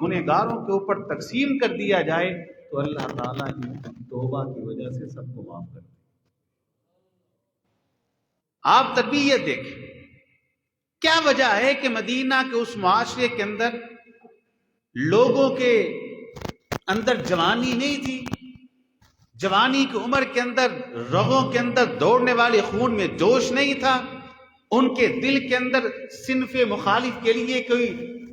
گنہگاروں کے اوپر تقسیم کر دیا جائے تو اللہ تعالیٰ ان کی توبہ کی وجہ سے سب کو معاف کر دے۔ آپ تربیت دیکھیں، کیا وجہ ہے کہ مدینہ کے اس معاشرے کے اندر لوگوں کے اندر جوانی نہیں تھی، جوانی کی عمر کے اندر رگوں کے اندر دوڑنے والے خون میں جوش نہیں تھا، ان کے دل کے اندر صنف مخالف کے لیے کوئی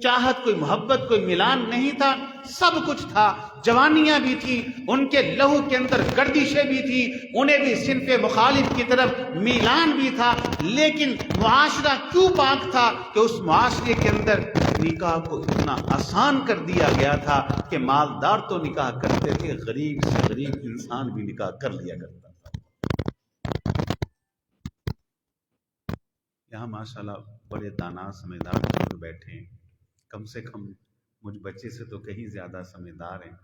چاہت، کوئی محبت، کوئی ملان نہیں تھا، سب کچھ تھا، جوانیاں بھی تھی، ان کے لہو کے اندر گردشیں بھی تھی، انہیں بھی صنف مخالف کی طرف میلان بھی تھا، لیکن معاشرہ کیوں پاک تھا کہ اس معاشرے کے اندر نکاح کو اتنا آسان کر دیا گیا تھا کہ مالدار تو نکاح کرتے تھے، غریب سے غریب انسان بھی نکاح کر لیا کرتا تھا۔ یہاں ماشاءاللہ بڑے دانا سمجھدار لوگ بیٹھے ہیں، کم سے کم مجھ بچے سے تو کہیں زیادہ سمجھدار ہیں۔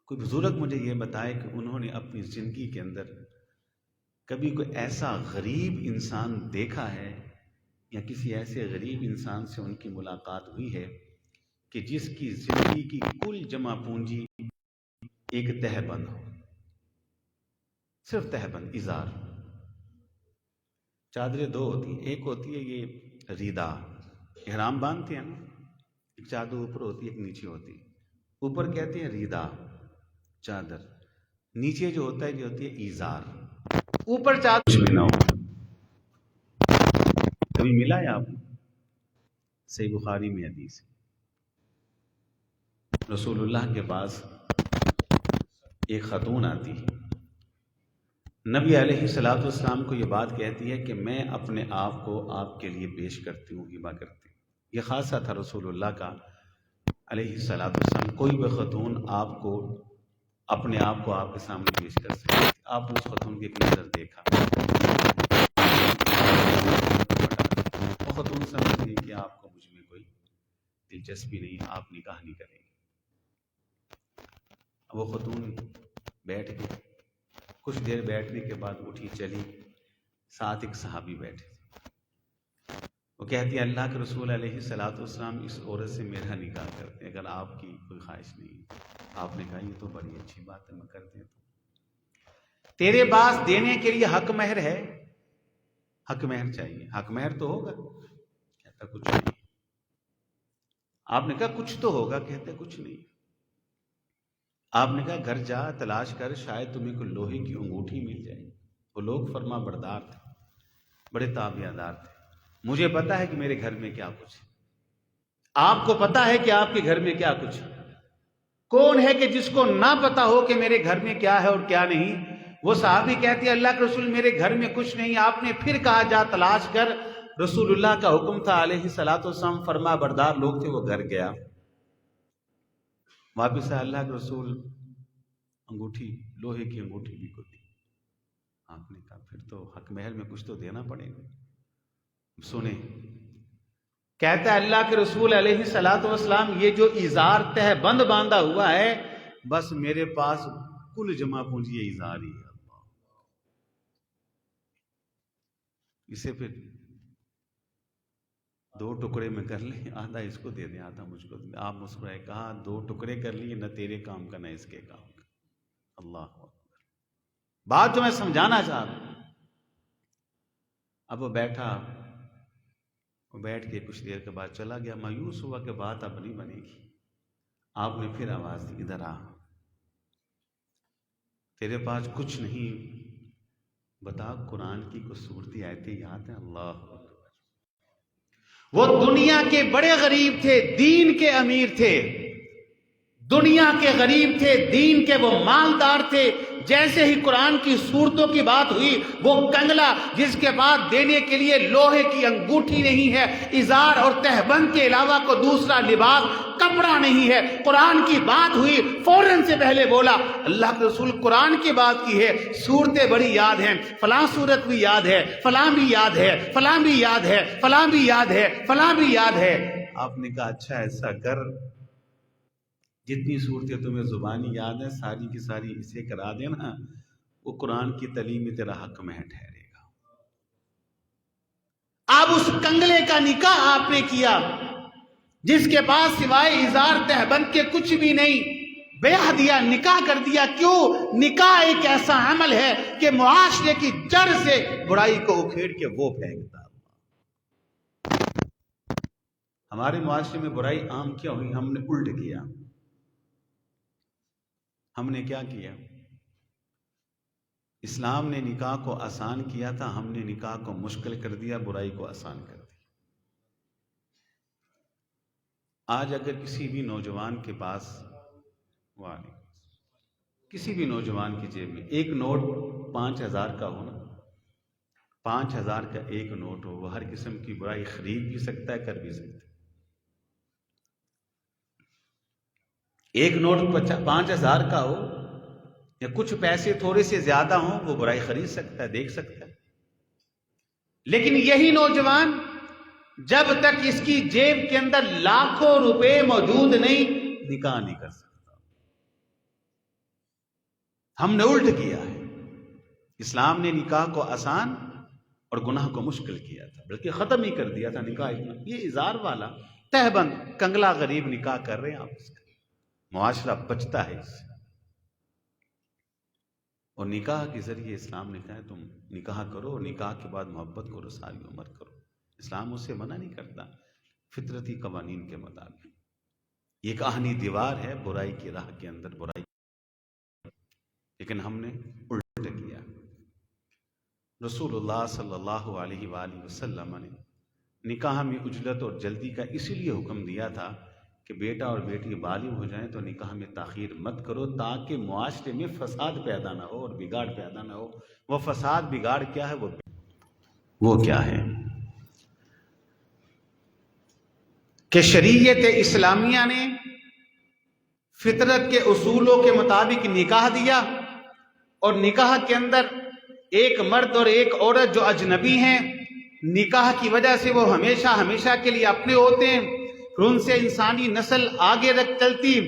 کوئی بزرگ مجھے یہ بتائے کہ انہوں نے اپنی زندگی کے اندر کبھی کوئی ایسا غریب انسان دیکھا ہے یا کسی ایسے غریب انسان سے ان کی ملاقات ہوئی ہے کہ جس کی زندگی کی کل جمع پونجی ایک تہبند ہو، صرف تہبند، ازار۔ چادریں دو ہوتی ہیں، ایک ہوتی ہے یہ ریدا، احرام باندھتے ہیں نا، ایک چادر اوپر ہوتی ہے، ایک نیچے ہوتی ہے، اوپر کہتے ہیں ریدا چادر، نیچے جو ہوتا ہے جو ہوتی ہے ایزار، اوپر چادر کچھ بھی نہ ہو۔ کبھی ملا ہے آپ؟ صحیح بخاری میں حدیث ہے، رسول اللہ کے پاس ایک خاتون آتی ہے، نبی علیہ الصلوۃ والسلام کو یہ بات کہتی ہے کہ میں اپنے آپ کو آپ کے لیے پیش کرتی ہوں، ہبہ کرتی ہوں۔ یہ خاصہ تھا رسول اللہ کا علیہ الصلوۃ والسلام، کوئی بھی خاتون آپ کو اپنے آپ کو آپ کے سامنے پیش کر سکتی تھی۔ آپ نے اس خاتون کی ایک نظر دیکھا، وہ خاتون سمجھ گئی کہ آپ کو مجھ میں کوئی دلچسپی نہیں، آپ نکاح نہیں کریں گے۔ وہ خاتون بیٹھ گئی، کچھ دیر بیٹھنے کے بعد اٹھی چلی، ساتھ ایک صحابی بیٹھے تھے، وہ کہتی ہے اللہ کے رسول علیہ الصلوۃ والسلام اس عورت سے میرا نکاح کرتے ہیں اگر آپ کی کوئی خواہش نہیں۔ آپ نے کہا یہ تو بڑی اچھی بات ہے، میں کرتے تو تیرے پاس دینے کے لیے حق مہر ہے؟ حق مہر چاہیے، حق مہر تو ہوگا؟ کہتا کچھ نہیں۔ آپ نے کہا کچھ تو ہوگا؟ کہتے کچھ نہیں۔ آپ نے کہا گھر جا تلاش کر، شاید تمہیں کوئی لوہے کی انگوٹھی مل جائے۔ وہ لوگ فرما بردار تھے، بڑے تابعدار تھے، مجھے پتا ہے کہ میرے گھر میں کیا کچھ ہے، آپ کو پتا ہے کہ آپ کے گھر میں کیا کچھ ہے۔ کون ہے کہ جس کو نہ پتا ہو کہ میرے گھر میں کیا ہے اور کیا نہیں؟ وہ صحابی کہتے ہیں اللہ کے رسول میرے گھر میں کچھ نہیں۔ آپ نے پھر کہا جا تلاش کر، رسول اللہ کا حکم تھا علیہ الصلوۃ والسلام، فرما بردار لوگ تھے، وہ گھر گیا، واپس آیا، اللہ کے رسول انگوٹھی، لوہے کی انگوٹھی بھی کوئی تھی۔ آپ نے کہا پھر تو حق مہر میں کچھ تو دینا پڑے گا۔ سنیں، کہتا ہے اللہ کے رسول علیہ الصلوۃ والسلام یہ جو ازار تہ بند باندھا ہوا ہے، بس میرے پاس کل جمع پونجی یہ ازار ہی ہے، اسے پھر دو ٹکڑے میں کر لیں، آدھا اس کو دے دیں، آدھا مجھ کو دے دیں۔ آپ مسکرائے، کہا دو ٹکڑے کر لیے، نہ تیرے کام کا نہ اس کے کام کا۔ اللہ اکبر، بات جو میں سمجھانا چاہ رہا ہوں۔ اب وہ بیٹھا، وہ بیٹھ کے کچھ دیر کے بعد چلا گیا، مایوس ہوا کہ بات اب نہیں بنے گی۔ آپ نے پھر آواز دی، ادھر آ، تیرے پاس کچھ نہیں، بتا قرآن کی کچھ صورتی آیتیں یاد ہیں؟ اللہ اکبر۔ وہ دنیا کے بڑے غریب تھے، دین کے امیر تھے، دنیا کے غریب تھے، دین کے وہ مالدار تھے۔ جیسے ہی قرآن کی صورتوں کی بات ہوئی، وہ کنگلا جس کے بعد دینے کے لیے لوہے کی انگوٹھی نہیں ہے، ازار اور تہبند کے علاوہ کو دوسرا لباس کپڑا نہیں ہے، قرآن کی بات ہوئی، فوراً سے پہلے بولا اللہ کے رسول قرآن کی بات کی ہے، صورتیں بڑی یاد ہیں، فلاں صورت بھی یاد ہے، فلاں بھی یاد ہے، فلاں بھی یاد ہے، فلاں بھی یاد ہے، فلاں بھی یاد ہے۔ آپ نے کہا اچھا ایسا کر، جتنی صورتیں تمہیں زبانی یاد ہیں ساری کی ساری اسے کرا دینا، وہ قرآن کی تعلیم میں تیرا حق میں ٹھہرے گا۔ اب اس کنگلے کا نکاح آپ نے کیا، جس کے پاس سوائے اظہار تہبند کے کچھ بھی نہیں، بیاہ دیا، نکاح کر دیا. کیوں؟ نکاح ایک ایسا عمل ہے کہ معاشرے کی جڑ سے برائی کو اکھیڑ کے وہ پھینکتا. ہمارے معاشرے میں برائی عام کیا ہوئی؟ ہم نے الٹ کیا. ہم نے کیا کیا؟ اسلام نے نکاح کو آسان کیا تھا، ہم نے نکاح کو مشکل کر دیا، برائی کو آسان کر دیا. آج اگر کسی بھی نوجوان کے پاس کسی بھی نوجوان کی جیب میں ایک نوٹ 5,000 کا ہو نا، 5,000 کا ایک نوٹ ہو، وہ ہر قسم کی برائی خرید بھی سکتا ہے، کر بھی سکتا ہے. ایک نوٹ 5,000 کا ہو یا کچھ پیسے تھوڑے سے زیادہ ہوں، وہ برائی خرید سکتا ہے، دیکھ سکتا ہے. لیکن یہی نوجوان جب تک اس کی جیب کے اندر لاکھوں روپے موجود نہیں، نکاح نہیں کر سکتا. ہم نے الٹ کیا ہے. اسلام نے نکاح کو آسان اور گناہ کو مشکل کیا تھا، بلکہ ختم ہی کر دیا تھا نکاح. یہ اظہار والا تہبند کنگلا غریب نکاح کر رہے ہیں آپ، اس کا معاشرہ بچتا ہے اس سے. اور نکاح کے ذریعے اسلام نے کہا تم نکاح کرو، اور نکاح کے بعد محبت کرو، ساری عمر کرو. اسلام اس سے منع نہیں کرتا، فطرتی قوانین کے مطابق. یہ ایک آہنی دیوار ہے برائی کی راہ کے اندر، برائی، لیکن ہم نے الٹ کیا. رسول اللہ صلی اللہ علیہ وآلہ وسلم نے نکاح میں عجلت اور جلدی کا اسی لیے حکم دیا تھا کہ بیٹا اور بیٹی بالغ ہو جائیں تو نکاح میں تاخیر مت کرو، تاکہ معاشرے میں فساد پیدا نہ ہو اور بگاڑ پیدا نہ ہو. وہ فساد بگاڑ کیا ہے؟ وہ کیا ہے کہ شریعت اسلامیہ نے فطرت کے اصولوں کے مطابق نکاح دیا، اور نکاح کے اندر ایک مرد اور ایک عورت جو اجنبی ہیں، نکاح کی وجہ سے وہ ہمیشہ کے لیے اپنے ہوتے ہیں، پھر ان سے انسانی نسل آگے چلتی.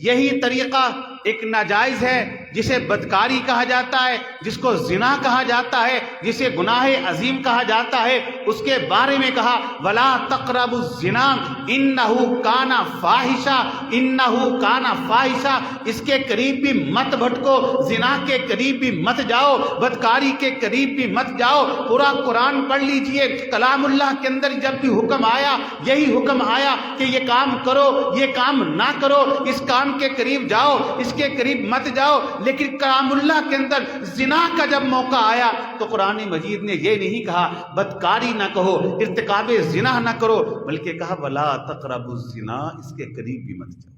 یہی طریقہ ایک ناجائز ہے جسے بدکاری کہا جاتا ہے، جس کو زنا کہا جاتا ہے، جسے گناہ عظیم کہا جاتا ہے. اس کے بارے میں کہا وَلَا تَقْرَبُوا الزِّنَا إِنَّهُ كَانَ فَاحِشًا، إِنَّهُ كَانَ فَاحِشًا. اس کے قریب بھی مت بھٹکو، زنا کے قریب بھی مت جاؤ، بدکاری کے قریب بھی مت جاؤ. پورا قرآن پڑھ لیجئے، کلام اللہ کے اندر جب بھی حکم آیا، یہی حکم آیا کہ یہ کام کرو، یہ کام نہ کرو، اس کام کے قریب جاؤ، اس کے قریب مت جاؤ. لیکن کلام اللہ کے اندر زنا کا جب موقع آیا تو قرآن مجید نے یہ نہیں کہا بدکاری نہ کہو، ارتکاب زنا نہ کرو، بلکہ کہا وَلَا تَقْرَبُوا الزِّنَا، اس کے قریب بھی مت جاؤ.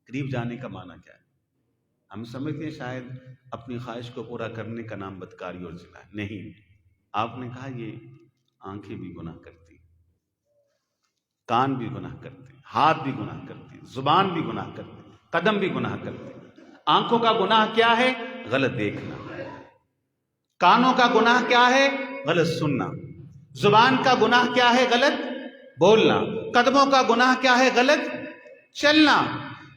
قریب جانے کا معنی کیا ہے؟ ہم سمجھتے ہیں شاید اپنی خواہش کو پورا کرنے کا نام بدکاری اور زنا ہے. نہیں، آپ نے کہا یہ آنکھیں بھی گناہ کرتی، کان بھی گناہ کرتے، ہاتھ بھی گناہ کرتے، زبان بھی گناہ کرتے، قدم بھی گناہ کرتے. آنکھوں کا گناہ کیا ہے؟ غلط دیکھنا. کانوں کا گناہ کیا ہے؟ غلط سننا. زبان کا گناہ کیا ہے؟ غلط بولنا. قدموں کا گناہ کیا ہے؟ غلط چلنا.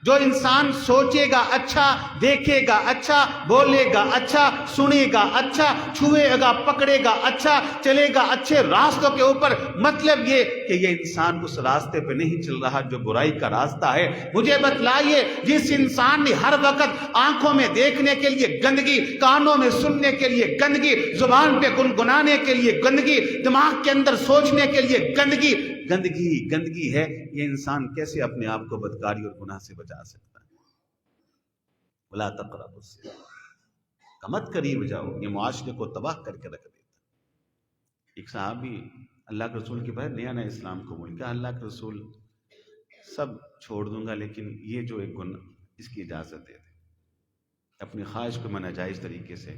جو انسان سوچے گا اچھا، دیکھے گا اچھا، بولے گا اچھا، سنے گا اچھا، چھوئے گا پکڑے گا اچھا، چلے گا اچھے راستوں کے اوپر، مطلب یہ کہ یہ انسان اس راستے پہ نہیں چل رہا جو برائی کا راستہ ہے. مجھے بتلائیے جس انسان نے ہر وقت آنکھوں میں دیکھنے کے لیے گندگی، کانوں میں سننے کے لیے گندگی، زبان پہ گنگنانے کے لیے گندگی، دماغ کے اندر سوچنے کے لیے گندگی ہے، یہ انسان کیسے اپنے آپ کو بدکاری اور گناہ سے بچا سکتا ہے؟ وَلَا تَقْرَبُوا الزِّنَا، مت قریب جاؤ، یہ معاشرے کو تباہ کر کے رکھ دیتا. ایک صحابی اللہ کے رسول کے بعد نیا اسلام قبول کیا. اللہ کے رسول سب چھوڑ دوں گا لیکن یہ جو ایک گناہ، اس کی اجازت دے دے. اپنی خواہش کو میں ناجائز طریقے سے،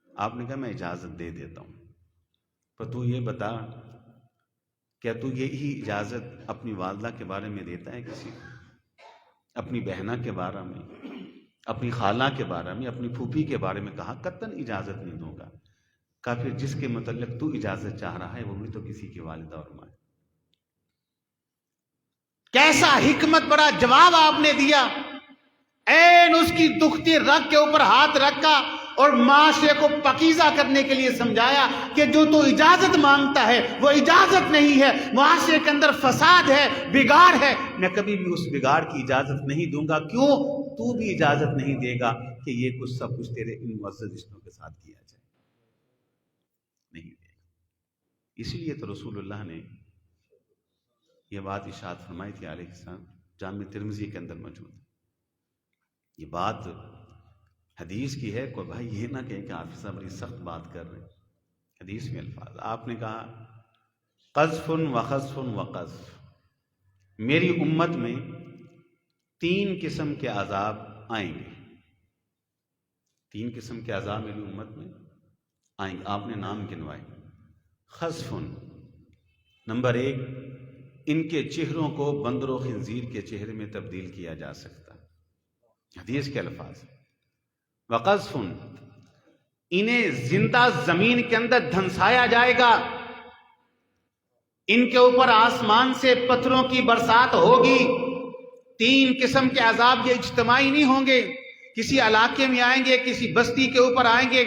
آپ نے کہا میں اجازت دے دیتا ہوں، پر تو یہ بتا کیا تو یہی اجازت اپنی والدہ کے بارے میں دیتا ہے کسی کو؟ اپنی بہنہ کے بارے میں، اپنی خالہ کے بارے میں، اپنی پھوپھی کے بارے میں کہا قطعاً اجازت نہیں دوں گا. کہا پھر جس کے متعلق تو اجازت چاہ رہا ہے وہ بھی تو کسی کی والدہ اور ماں ہے. کیسا حکمت بڑا جواب آپ نے دیا. این اس کی دکھتی رگ کے اوپر ہاتھ رکھا اور معاشرے کو پاکیزہ کرنے کے لیے سمجھایا کہ جو تو اجازت مانگتا ہے وہ اجازت نہیں ہے، معاشرے کے اندر فساد ہے، بگاڑ ہے، میں کبھی بھی اس بگاڑ کی اجازت نہیں دوں گا۔ کیوں؟ تو بھی اجازت نہیں دے گا کہ یہ کچھ سب کچھ تیرے ان معزز رشتوں کے ساتھ کیا جائے، نہیں دے گا۔ اسی لیے تو رسول اللہ نے یہ بات ارشاد فرمائی تھی علیہ السلام، جامع ترمذی کے اندر موجود ہے۔ یہ بات حدیث کی ہے، کوئی بھائی یہ نہ کہے کہ حافظ صاحب بڑی سخت بات کر رہے ہیں۔ حدیث میں الفاظ آپ نے کہا قذف و خذف و قذف، میری امت میں 3 قسم کے عذاب آئیں گے، 3 قسم کے عذاب میری امت میں آئیں گے، آپ نے نام گنوائے۔ خذف، نمبر 1، ان کے چہروں کو بندر و خنزیر کے چہرے میں تبدیل کیا جا سکتا، حدیث کے الفاظ۔ وقذف، انہیں زندہ زمین کے اندر دھنسایا جائے گا، ان کے اوپر آسمان سے پتھروں کی برسات ہوگی۔ 3 قسم کے عذاب یہ اجتماعی نہیں ہوں گے، کسی علاقے میں آئیں گے، کسی بستی کے اوپر آئیں گے،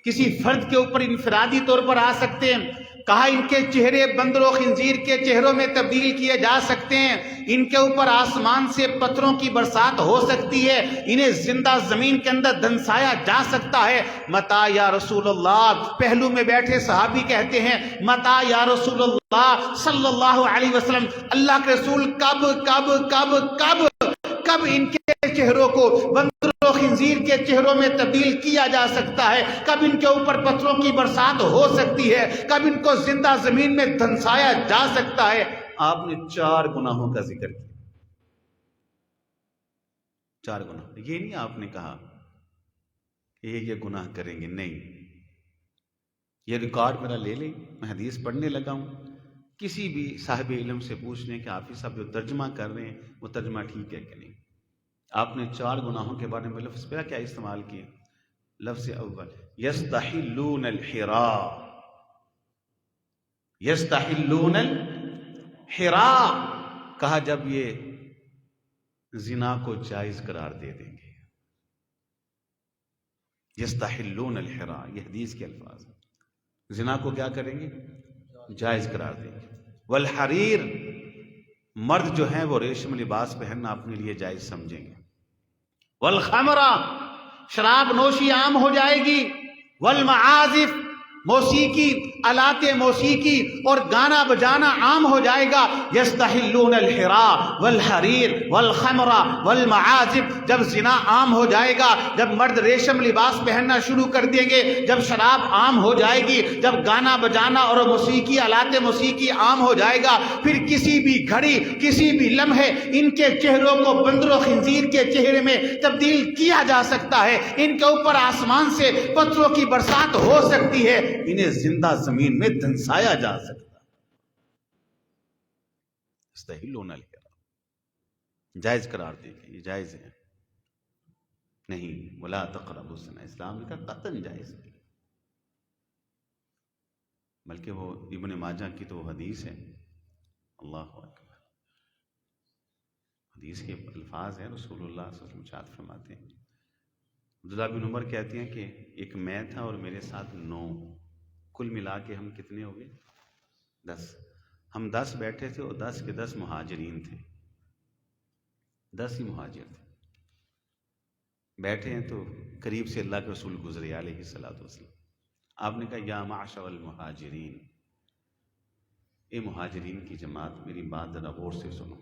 کسی فرد کے اوپر انفرادی طور پر آ سکتے ہیں۔ کہا ان کے چہرے بندر و خنزیر کے چہروں میں تبدیل کیے جا سکتے ہیں، ان کے اوپر آسمان سے پتھروں کی برسات ہو سکتی ہے، انہیں زندہ زمین کے اندر دھنسایا جا سکتا ہے۔ متا یا رسول اللہ، پہلو میں بیٹھے صحابی کہتے ہیں متا یا رسول اللہ صلی اللہ علیہ وسلم، اللہ کے رسول کب کب کب کب کب ان کے چہروں کو بندر و خنزیر کے چہروں میں تبدیل کیا جا سکتا ہے، کب ان کے اوپر پتھروں کی برسات ہو سکتی ہے، کب ان کو زندہ زمین میں دھنسایا جا سکتا ہے۔ آپ نے 4 گناہوں کا ذکر کیا، 4 گناہ۔ یہ نہیں آپ نے کہا کہ یہ گناہ کریں گے، نہیں، یہ ریکارڈ میرا لے لیں، میں حدیث پڑھنے لگا ہوں، کسی بھی صاحب علم سے پوچھ لیں کہ حافظ صاحب جو ترجمہ کر رہے ہیں وہ ترجمہ ٹھیک ہے کہ نہیں۔ آپ نے 4 گناہوں کے بارے میں لفظ پہلا کیا استعمال کیے؟ لفظ اول یستحلون الحرا، یستحلون الحرا، کہا جب یہ زنا کو جائز قرار دے دیں گے، یستحلون الحرا، یہ حدیث کے الفاظ ہیں، زنا کو کیا کریں گے؟ جائز قرار دیں گے۔ والحریر، مرد جو ہیں وہ ریشم لباس پہننا اپنے لیے جائز سمجھیں گے۔ والخمر، شراب نوشی عام ہو جائے گی۔ والمعازف، موسیقی، آلات موسیقی اور گانا بجانا عام ہو جائے گا۔ یستحلون الحرا والحریر والخمر والمعازف، جب زنا عام ہو جائے گا، جب مرد ریشم لباس پہننا شروع کر دیں گے، جب شراب عام ہو جائے گی، جب گانا بجانا اور موسیقی، آلات موسیقی عام ہو جائے گا، پھر کسی بھی گھڑی، کسی بھی لمحے ان کے چہروں کو بندر و خنزیر کے چہرے میں تبدیل کیا جا سکتا ہے، ان کے اوپر آسمان سے پتھروں کی برسات ہو سکتی ہے، انہیں زندہ زمین میں دھنسایا جا سکتا ہے۔ یستحلون الحرا، جائز قرار دے گا، یہ جائز ہے نہیں۔ ولا تقربوا الزنا، اسلام نے کہا قطعاً جائز نہیں، بلکہ وہ ابن ماجہ کی تو حدیث ہے، اللہ اکبر، حدیث کے الفاظ ہیں، رسول اللہ صلی اللہ علیہ وسلم ارشاد فرماتے ہیں، عبداللہ بن عمر کہتے ہیں کہ ایک میں تھا اور میرے ساتھ 9، کل ملا کے ہم کتنے ہو گئے؟ 10۔ ہم 10 بیٹھے تھے اور 10 کے 10 مہاجرین تھے، 10 ہی مہاجر تھے، بیٹھے ہیں تو قریب سے اللہ کے رسول گزرے علیہ الصلوۃ والسلام، آپ نے کہا یا معشر المہاجرین، اے مہاجرین کی جماعت میری بات ذرا غور سے سنو۔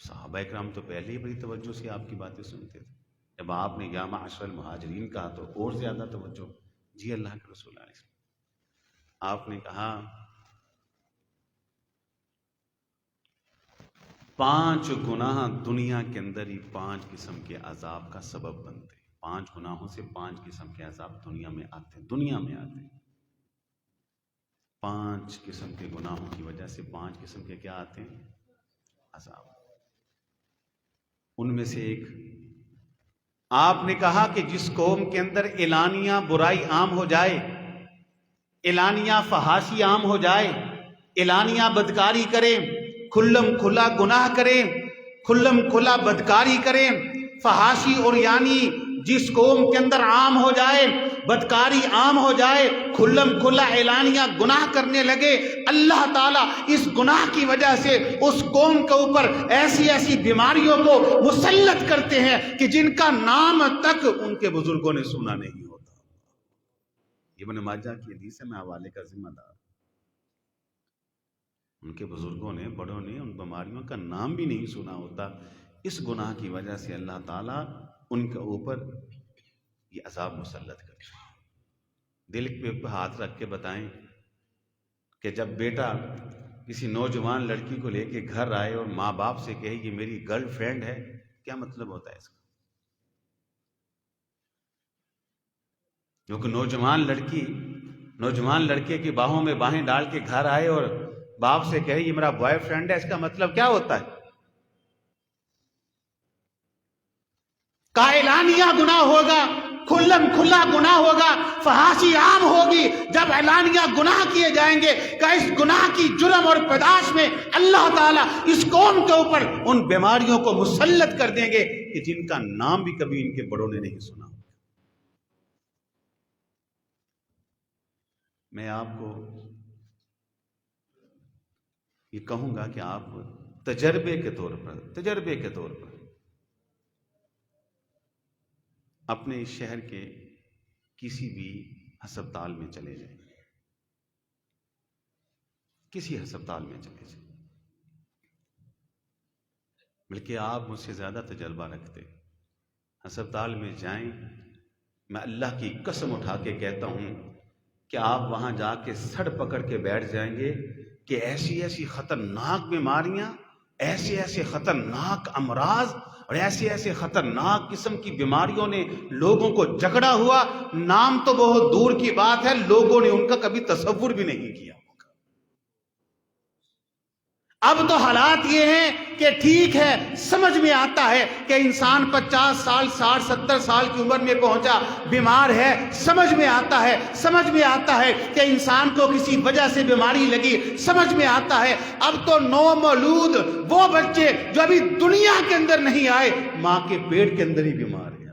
صحابہ اکرام تو پہلے ہی بڑی توجہ سے آپ کی باتیں سنتے تھے، جب آپ نے یا معشر المہاجرین کہا تو اور زیادہ توجہ، جی اللہ کے رسول علیہ السلام۔ آپ نے کہا 5 گناہ دنیا کے اندر ہی 5 قسم کے عذاب کا سبب بنتے ہیں، 5 گناہوں سے 5 قسم کے عذاب دنیا میں آتے ہیں، دنیا میں آتے ہیں، 5 قسم کے گناہوں کی وجہ سے 5 قسم کے کیا آتے ہیں؟ عذاب۔ ان میں سے ایک آپ نے کہا کہ جس قوم کے اندر اعلانیہ برائی عام ہو جائے، اعلانیہ فحاشی عام ہو جائے، اعلانیہ بدکاری کریں، کھلم کھلا گناہ کریں، کھلم کھلا بدکاری کریں، فحاشی اور یعنی جس قوم کے اندر عام ہو جائے، بدکاری عام ہو جائے، کھلم کھلا اعلانیہ گناہ کرنے لگے، اللہ تعالیٰ اس گناہ کی وجہ سے اس قوم کے اوپر ایسی ایسی بیماریوں کو مسلط کرتے ہیں کہ جن کا نام تک ان کے بزرگوں نے سنا نہیں ہوتا۔ ابن ماجہ کی حدیث ہے، میں حوالے کا ذمہ دار۔ ان کے بزرگوں نے، بڑوں نے ان بیماریوں کا نام بھی نہیں سنا ہوتا۔ اس گناہ کی وجہ سے اللہ تعالیٰ ان کے اوپر یہ عذاب مسلط کرتے ہیں۔ دل پہ ہاتھ رکھ کے بتائیں کہ جب بیٹا کسی نوجوان لڑکی کو لے کے گھر آئے اور ماں باپ سے کہے یہ میری گرل فرینڈ ہے، کیا مطلب ہوتا ہے اس کا؟ کیونکہ نوجوان لڑکے کی باہوں میں باہیں ڈال کے گھر آئے اور باپ سے کہے یہ میرا بوائے فرینڈ ہے، اس کا مطلب کیا ہوتا ہے؟ کا اعلانیہ گناہ ہوگا، کھلم کھلا گناہ ہوگا، فحاشی عام ہوگی۔ جب اعلانیہ گناہ کیے جائیں گے کہ اس گناہ کی جرم اور پیداش میں اللہ تعالیٰ اس قوم کے اوپر ان بیماریوں کو مسلط کر دیں گے کہ جن کا نام بھی کبھی ان کے بڑوں نے نہیں سنا۔ میں آپ کو یہ کہوں گا کہ آپ تجربے کے طور پر اپنے اس شہر کے کسی بھی ہسپتال میں چلے جائیں، کسی ہسپتال میں چلے جائیں، بلکہ آپ مجھ سے زیادہ تجربہ رکھتے، ہسپتال میں جائیں، میں اللہ کی قسم اٹھا کے کہتا ہوں کہ آپ وہاں جا کے سڑ پکڑ کے بیٹھ جائیں گے کہ ایسی ایسی خطرناک بیماریاں، ایسے ایسے خطرناک امراض اور ایسے ایسے خطرناک قسم کی بیماریوں نے لوگوں کو جکڑا ہوا، نام تو بہت دور کی بات ہے، لوگوں نے ان کا کبھی تصور بھی نہیں کیا ہوگا۔ اب تو حالات یہ ہیں کہ ٹھیک ہے، سمجھ میں آتا ہے کہ انسان 50 سال 60 70 سال کی عمر میں پہنچا، بیمار ہے، سمجھ میں آتا ہے کہ انسان کو کسی وجہ سے بیماری لگی، سمجھ میں آتا ہے۔ اب تو نو مولود وہ بچے جو ابھی دنیا کے اندر نہیں آئے، ماں کے پیٹ کے اندر ہی بیمار ہیں۔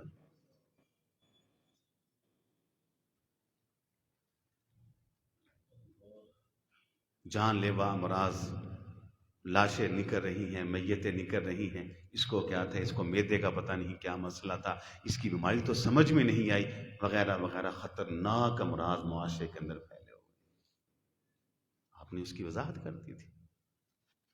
جان لیوا امراض، لاشیں نکل رہی ہیں، میتیں نکل رہی ہیں، اس کو کیا تھا، اس کو معدے کا پتہ نہیں کیا مسئلہ تھا، اس کی بیماری تو سمجھ میں نہیں آئی، وغیرہ وغیرہ خطرناک امراض معاشرے کے اندر پھیلے ہوئے۔ آپ نے اس کی وضاحت کر دی تھی۔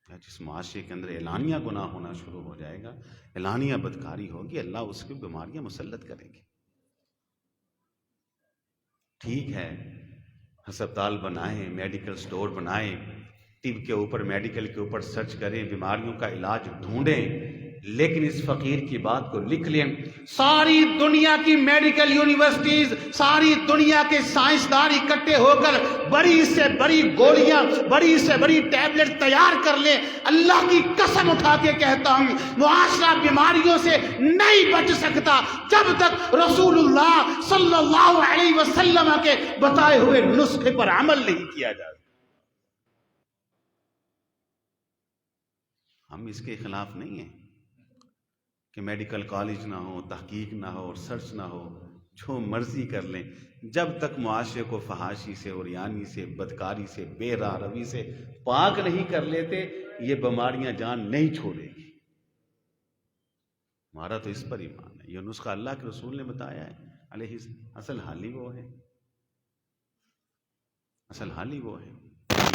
جس معاشرے کے اندر اعلانیہ گناہ ہونا شروع ہو جائے گا، اعلانیہ بدکاری ہوگی، اللہ اس کی بیماریاں مسلط کریں گے۔ ٹھیک ہے، ہسپتال بنائیں، میڈیکل سٹور بنائیں، طب کے اوپر، میڈیکل کے اوپر سرچ کریں، بیماریوں کا علاج ڈھونڈیں، لیکن اس فقیر کی بات کو لکھ لیں، ساری دنیا کی میڈیکل یونیورسٹیز، ساری دنیا کے سائنسدان اکٹھے ہو کر بڑی سے بڑی گولیاں، بڑی سے بڑی ٹیبلٹ تیار کر لیں، اللہ کی قسم اٹھا کے کہتا ہوں معاشرہ بیماریوں سے نہیں بچ سکتا جب تک رسول اللہ صلی اللہ علیہ وسلم کے بتائے ہوئے نسخے پر عمل نہیں کیا جاتا۔ ہم اس کے خلاف نہیں ہیں کہ میڈیکل کالج نہ ہو، تحقیق نہ ہو اور سرچ نہ ہو، جو مرضی کر لیں، جب تک معاشرے کو فحاشی سے، عریانی سے، بدکاری سے، بے راہ روی سے پاک نہیں کر لیتے، یہ بیماریاں جان نہیں چھوڑے گی۔ ہمارا تو اس پر ایمان ہے، یہ نسخہ اللہ کے رسول نے بتایا ہے، علیہ اصل حال ہی وہ ہے، اصل حال ہی وہ ہے۔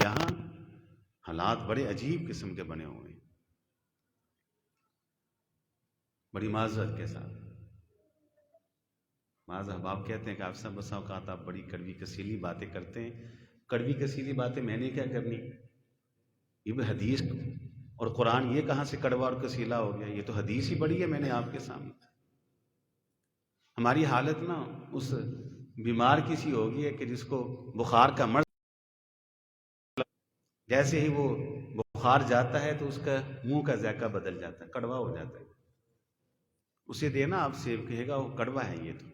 یہاں حالات بڑے عجیب قسم کے بنے ہوئے ہیں، بڑی معذرت کے ساتھ۔ بعض احباب کہتے ہیں کہ آپ سب بسا اوقات آپ بڑی کڑوی کسیلی باتیں کرتے ہیں۔ کڑوی کسیلی باتیں میں نے کیا کرنی؟ یہ بھی حدیث اور قرآن یہ کہاں سے کڑوا اور کسیلا ہو گیا؟ یہ تو حدیث ہی بڑی ہے میں نے آپ کے سامنے۔ ہماری حالت نا اس بیمار کسی ہوگی ہے کہ جس کو بخار کا مرض، جیسے ہی وہ بخار جاتا ہے تو اس کا منہ کا ذائقہ بدل جاتا ہے، کڑوا ہو جاتا ہے۔ اسے دینا آپ سیب، کہے گا وہ کڑوا ہے، یہ تو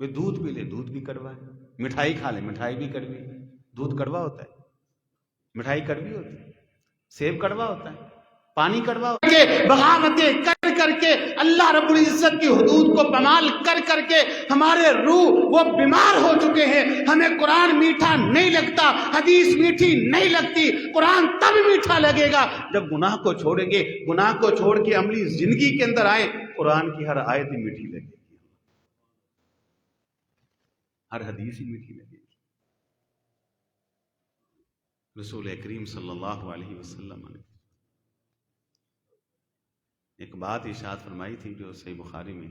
وہ دودھ پی لے، دودھ بھی کڑوا ہے، مٹھائی کھا لے، مٹھائی بھی کڑوی، دودھ کڑوا ہوتا ہے، مٹھائی کڑوی ہوتی ہے، سیب کڑوا ہوتا ہے، پانی کڑوا ہوتا ہے۔ بغاوتیں کر کر کے اللہ رب العزت کی حدود کو پامال کر کر کے ہمارے روح وہ بیمار ہو چکے ہیں. ہمیں قرآن میٹھا نہیں لگتا، حدیث میٹھی نہیں لگتی. قرآن تب میٹھا لگے گا جب گناہ کو چھوڑیں گے. گناہ کو چھوڑ کے عملی زندگی کے اندر آئیں، قرآن کی ہر آیت ہی میٹھی لگے گی، ہر حدیث ہی میٹھی لگے گی. رسول کریم صلی اللہ علیہ وسلم نے ایک بات ارشاد فرمائی تھی جو صحیح بخاری میں.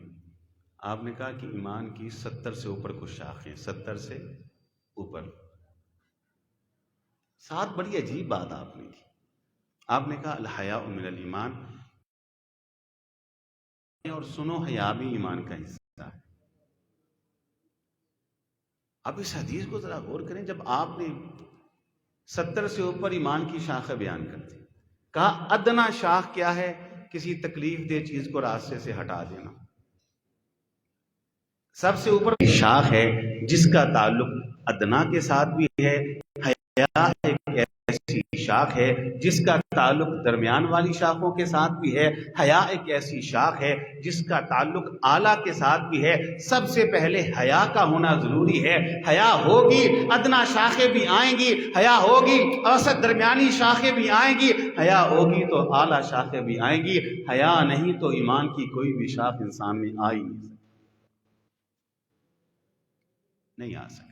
آپ نے کہا کہ ایمان کی 70 سے اوپر کچھ شاخیں، 70 سے اوپر. ساتھ بڑی عجیب بات آپ نے کی. آپ نے کہا الحیاء من الایمان، اور سنو حیا بھی ایمان کا حصہ ہے. اب اس حدیث کو ذرا غور کریں. جب آپ نے 70 سے اوپر ایمان کی شاخیں بیان کر دی، کہا ادنا شاخ کیا ہے؟ کسی تکلیف دہ چیز کو راستے سے ہٹا دینا. سب سے اوپر شاخ ہے جس کا تعلق ادنا کے ساتھ بھی ہے. حیا ایک ایسی شاخ ہے جس کا تعلق درمیان والی شاخوں کے ساتھ بھی ہے. حیا ایک ایسی شاخ ہے جس کا تعلق اعلیٰ کے ساتھ بھی ہے. سب سے پہلے حیا کا ہونا ضروری ہے. حیا ہوگی ادنا شاخیں بھی آئیں گی، حیا ہوگی اوسط درمیانی شاخیں بھی آئیں گی، حیا ہوگی تو اعلیٰ شاخیں بھی آئیں گی. حیا نہیں تو ایمان کی کوئی بھی شاخ انسان میں آئی نہیں آ سکتی.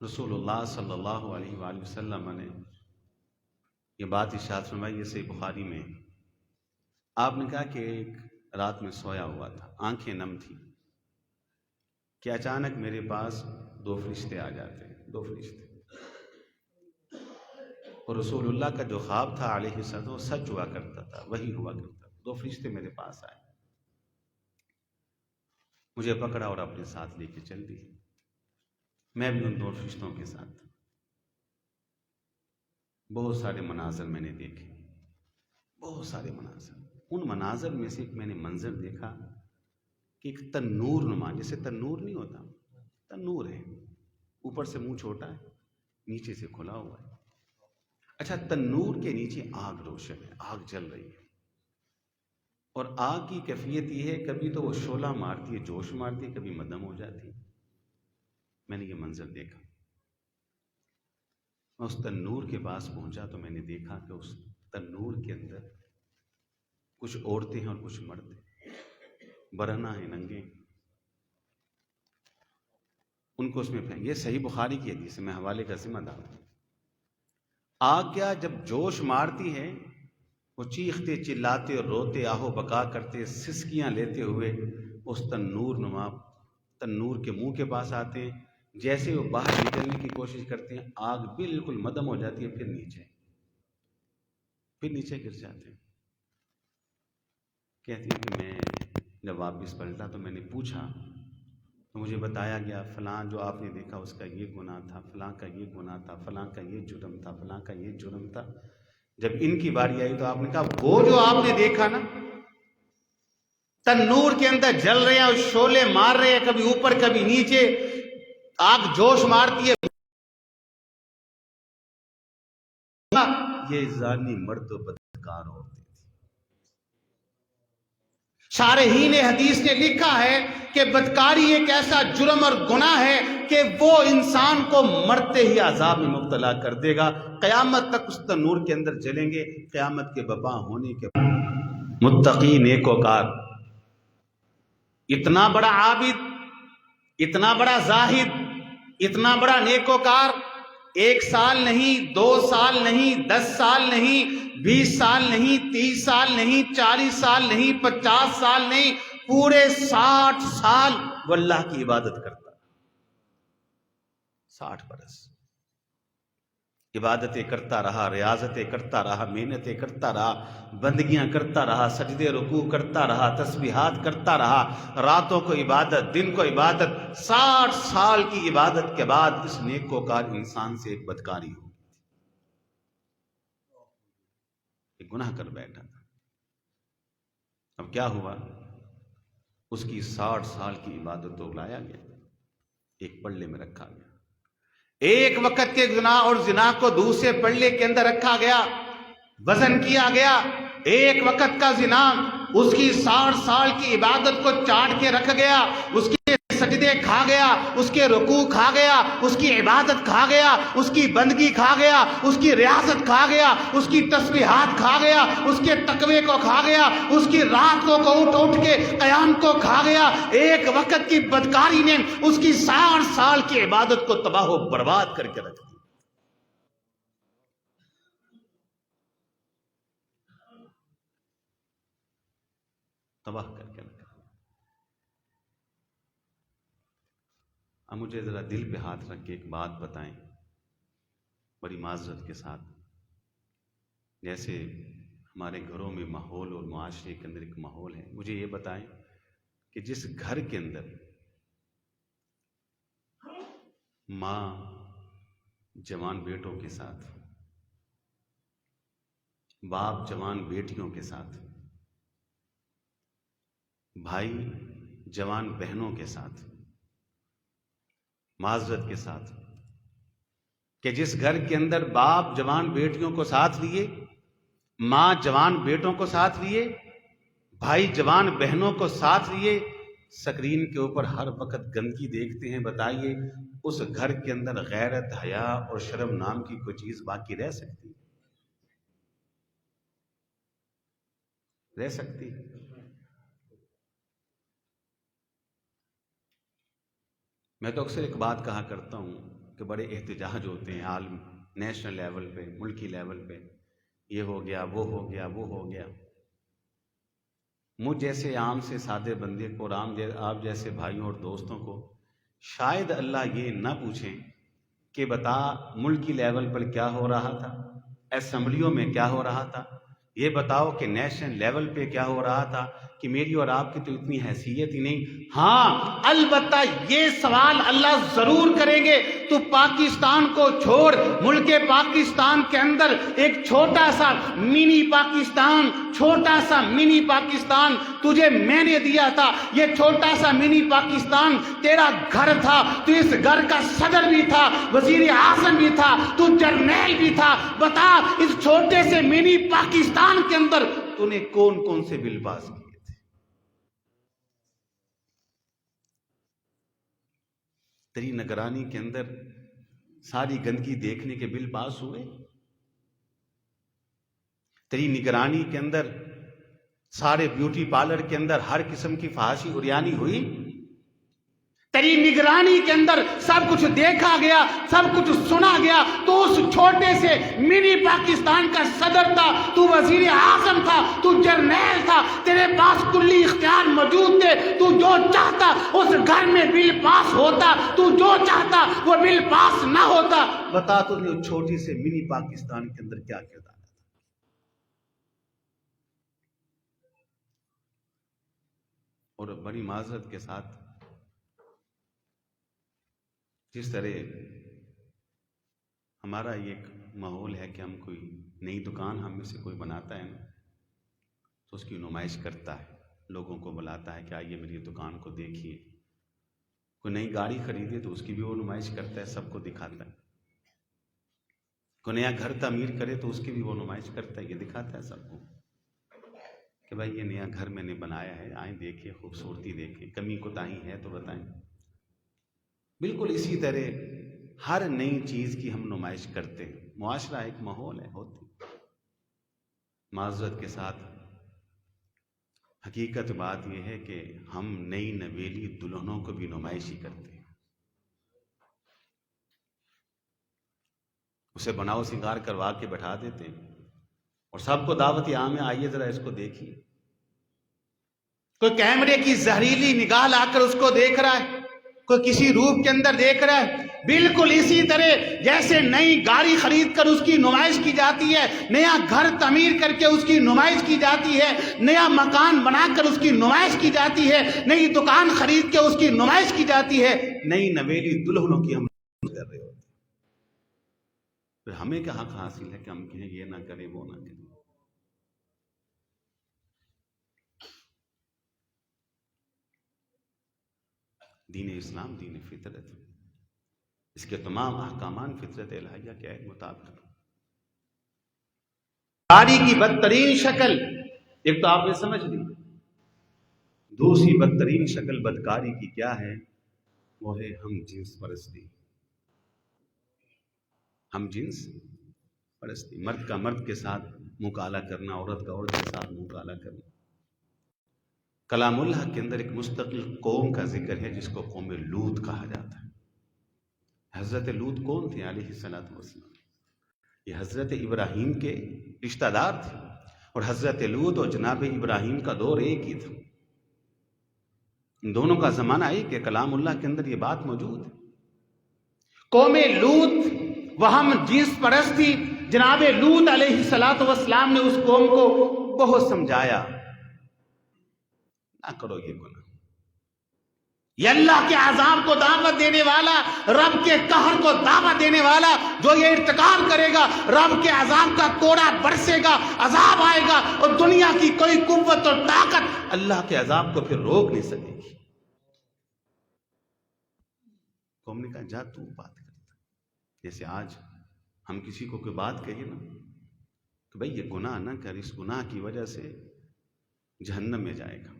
رسول اللہ صلی اللہ علیہ وآلہ وسلم نے یہ بات ارشاد فرمائی، یہ صحیح بخاری میں. آپ نے کہا کہ ایک رات میں سویا ہوا تھا، آنکھیں نم تھی کہ اچانک میرے پاس 2 فرشتے آ جاتے ہیں. 2 فرشتے. اور رسول اللہ کا جو خواب تھا علیہ السلام سچ ہوا کرتا تھا، وہی ہوا کرتا تھا. 2 فرشتے میرے پاس آئے، مجھے پکڑا اور اپنے ساتھ لے کے چل دی. میں بھی ان 2 فرشتوں کے ساتھ تھا. بہت سارے مناظر میں نے دیکھے، بہت سارے مناظر. ان مناظر میں سے ایک میں نے منظر دیکھا کہ ایک تنور نما، جیسے تنور نہیں ہوتا، تنور ہے، اوپر سے منہ چھوٹا ہے، نیچے سے کھلا ہوا ہے. اچھا، تنور کے نیچے آگ روشن ہے، آگ جل رہی ہے. اور آگ کی کیفیت یہ ہے کبھی تو وہ شعلہ مارتی ہے، جوش مارتی ہے، کبھی مدھم ہو جاتی ہے. میں نے یہ منظر دیکھا. میں اس تنور کے پاس پہنچا تو میں نے دیکھا کہ اس تنور کے اندر کچھ عورتیں ہیں اور کچھ مرد ہیں، برہنہ ہیں، ننگے ہیں. ان کو اس میں یہ صحیح بخاری کی حدیث ہے، میں حوالے کا ذمہ دار ہوں. آگ کیا جب جوش مارتی ہے، وہ چیختے چلاتے اور روتے آہو بکا کرتے سسکیاں لیتے ہوئے اس تنور کے منہ کے پاس آتے ہیں. جیسے وہ باہر نکلنے کی کوشش کرتے ہیں، آگ بالکل مدھم ہو جاتی ہے، پھر نیچے گر جاتے ہیں. کہتی ہے کہ میں جب واپس پلٹا تو میں نے پوچھا تو مجھے بتایا گیا فلاں جو آپ نے دیکھا اس کا یہ گناہ تھا، فلاں کا یہ گناہ تھا، فلاں کا یہ جرم تھا، فلاں کا یہ جرم تھا. جب ان کی باری آئی تو آپ نے کہا وہ جو آپ نے دیکھا نا تنور کے اندر جل رہے ہیں اور شعلے مار رہے ہیں، کبھی اوپر کبھی نیچے، آگ جوش مارتی ہے، یہ زانی مرد و بدکار ہوتے تھے. شارحین حدیث نے لکھا ہے کہ بدکاری ایک ایسا جرم اور گناہ ہے کہ وہ انسان کو مرتے ہی عذاب میں مبتلا کر دے گا. قیامت تک اس تنور کے اندر جلیں گے. قیامت کے برپا ہونے کے بعد متقی نیکوکار، اتنا بڑا عابد، اتنا بڑا زاہد، اتنا بڑا نیکوکار، 1 سال نہیں، 2 سال نہیں، 10 سال نہیں، 20 سال نہیں، 30 سال نہیں، 40 سال نہیں، 50 سال نہیں، پورے 60 سال وہ اللہ کی عبادت کرتا. 60 برس عبادتیں کرتا رہا، ریاضتیں کرتا رہا، محنتیں کرتا رہا، بندگیاں کرتا رہا، سجدے رکوع کرتا رہا، تسبیحات کرتا رہا، راتوں کو عبادت، دن کو عبادت. 60 سال کی عبادت کے بعد اس نیکوکار انسان سے ایک بدکاری ہو، ایک گناہ کر بیٹھا تھا. اب کیا ہوا؟ اس کی 60 سال کی عبادت کو لایا گیا، ایک پلڑے میں رکھا گیا. ایک وقت کے گناہ اور زنا کو دوسرے پلڑے کے اندر رکھا گیا. وزن کیا گیا، ایک وقت کا زنا اس کی 60 سال کی عبادت کو چاٹ کے رکھ گیا، اس کے سجدے کھا گیا، اس کے رکوع کھا گیا، اس کی عبادت کھا گیا، اس کی بندگی کھا گیا، اس کی ریاضت کھا گیا، اس کی تسبیحات کھا گیا، اس کے تقوی کو کھا گیا، اس کی رات کو اٹھ کے قیام کو کھا گیا۔ ایک وقت کی بدکاری نے اس کی 60 سال کی عبادت کو تباہ و برباد کر کے رکھ دیا۔ تباہ کر کے رکھا۔ اب مجھے ذرا دل پہ ہاتھ رکھ کے ایک بات بتائیں، بڑی معذرت کے ساتھ، جیسے ہمارے گھروں میں ماحول اور معاشرے کے اندر ایک ماحول ہے، مجھے یہ بتائیں کہ جس گھر کے اندر ماں جوان بیٹوں کے ساتھ، باپ جوان بیٹیوں کے ساتھ، بھائی جوان بہنوں کے ساتھ، معذرت کے ساتھ، کہ جس گھر کے اندر باپ جوان بیٹیوں کو ساتھ لیے، ماں جوان بیٹوں کو ساتھ لیے، بھائی جوان بہنوں کو ساتھ لیے، سکرین کے اوپر ہر وقت گندگی دیکھتے ہیں، بتائیے اس گھر کے اندر غیرت، حیا اور شرم نام کی کوئی چیز باقی رہ سکتی ہے؟ رہ سکتی؟ میں تو اکثر ایک بات کہا کرتا ہوں کہ بڑے احتجاج ہوتے ہیں عالم نیشنل لیول پہ، ملکی لیول پہ، یہ ہو گیا، وہ ہو گیا، وہ ہو گیا۔ مجھ جیسے عام سے سادے بندے کو اور آپ جیسے بھائیوں اور دوستوں کو شاید اللہ یہ نہ پوچھیں کہ بتا ملکی لیول پر کیا ہو رہا تھا، اسمبلیوں میں کیا ہو رہا تھا، یہ بتاؤ کہ نیشنل لیول پہ کیا ہو رہا تھا، کہ میری اور آپ کی تو اتنی حیثیت ہی نہیں۔ ہاں البتہ یہ سوال اللہ ضرور کریں گے، تو پاکستان کو چھوڑ، ملک پاکستان کے اندر ایک چھوٹا سا منی پاکستان، چھوٹا سا منی پاکستان تجھے میں نے دیا تھا۔ یہ چھوٹا سا منی پاکستان تیرا گھر تھا، تو اس گھر کا صدر بھی تھا، وزیر اعظم بھی تھا، تو جرنیل بھی تھا۔ بتا اس چھوٹے سے منی پاکستان کے اندر تو نے کون کون سے بل پاس کیے تھے؟ تیری نگرانی کے اندر ساری گندگی دیکھنے کے بل پاس ہوئے؟ تیری نگرانی کے اندر سارے بیوٹی پارلر کے اندر ہر قسم کی فحاشی عریانی ہوئی؟ تیری نگرانی کے اندر سب کچھ دیکھا گیا، سب کچھ سنا گیا، تو اس چھوٹے سے منی پاکستان کا صدر تھا، تو وزیر اعظم تھا، تو جرنیل تھا، تیرے پاس کلی اختیار موجود تھے، تو جو چاہتا اس گھر میں بل پاس ہوتا، تو جو چاہتا وہ بل پاس نہ ہوتا۔ بتا تو نے چھوٹی سے منی پاکستان کے اندر کیا کردار تھا؟ اور بڑی معذرت کے ساتھ جس طرح ہمارا یہ ایک ماحول ہے کہ ہم کوئی نئی دکان ہم میں سے کوئی بناتا ہے نا، تو اس کی نمائش کرتا ہے، لوگوں کو بلاتا ہے کہ آئیے میری دکان کو دیکھیے۔ کوئی نئی گاڑی خریدے تو اس کی بھی وہ نمائش کرتا ہے، سب کو دکھاتا ہے۔ کوئی نیا گھر تعمیر کرے تو اس کی بھی وہ نمائش کرتا ہے، یہ دکھاتا ہے سب کو کہ بھائی یہ نیا گھر میں نے بنایا ہے، آئیں دیکھیں، خوبصورتی دیکھیں، کمی کوتاہی ہے تو بتائیں۔ بالکل اسی طرح ہر نئی چیز کی ہم نمائش کرتے ہیں۔ معاشرہ ایک ماحول ہے، ہوتی۔ معذرت کے ساتھ حقیقت بات یہ ہے کہ ہم نئی نویلی دلہنوں کو بھی نمائشی کرتے ہیں، اسے بناؤ سنگار کروا کے بٹھا دیتے ہیں، اور سب کو دعوت عام ہے، آئیے ذرا اس کو دیکھیے۔ کوئی کیمرے کی زہریلی نگاہ لا کر اس کو دیکھ رہا ہے، کوئی کسی روپ کے اندر دیکھ رہا ہے۔ بالکل اسی طرح جیسے نئی گاڑی خرید کر اس کی نمائش کی جاتی ہے، نیا گھر تعمیر کر کے اس کی نمائش کی جاتی ہے، نیا مکان بنا کر اس کی نمائش کی جاتی ہے، نئی دکان خرید کے اس کی نمائش کی جاتی ہے، نئی نویلی دلہنوں کی ہم کر رہے ہوتے ہیں۔ پھر ہمیں کیا حق حاصل ہے کہ ہم کہیں یہ نہ کریں وہ نہ کریں؟ دین اسلام دین فطرت، اس کے تمام احکامان فطرت الہیہ کے مطابق بدکاری کی بدترین شکل ایک تو آپ نے سمجھ لی، دوسری بدترین شکل بدکاری کی کیا ہے؟ وہ ہے ہم جنس پرستی. ہم جنس پرستی، مرد کا مرد کے ساتھ مکالہ کرنا، عورت کا عورت کے ساتھ مکالہ کرنا. کلام اللہ کے اندر ایک مستقل قوم کا ذکر ہے جس کو قوم لوط کہا جاتا ہے. حضرت لوط کون تھے علیہ الصلوۃ والسلام؟ یہ حضرت ابراہیم کے رشتہ دار تھے، اور حضرت لوط اور جناب ابراہیم کا دور ایک ہی تھا. ان دونوں کا زمانہ ایک ہے. کلام اللہ کے اندر یہ بات موجود ہے. قوم لوط وہ ہم جنس پرست تھی. جناب لوط علیہ الصلوۃ والسلام نے اس قوم کو بہت سمجھایا، نہ کرو یہ گناہ. یہ اللہ کے عذاب کو دعوت دینے والا، رب کے قہر کو دعوت دینے والا، جو یہ ارتکاب کرے گا رب کے عذاب کا کوڑا برسے گا، عذاب آئے گا، اور دنیا کی کوئی قوت اور طاقت اللہ کے عذاب کو پھر روک نہیں سکے گی. قوم نے کہا جا تو بات کرتا. جیسے آج ہم کسی کو کوئی بات کہیے نا کہ بھئی یہ گناہ نہ کر، اس گناہ کی وجہ سے جہنم میں جائے گا.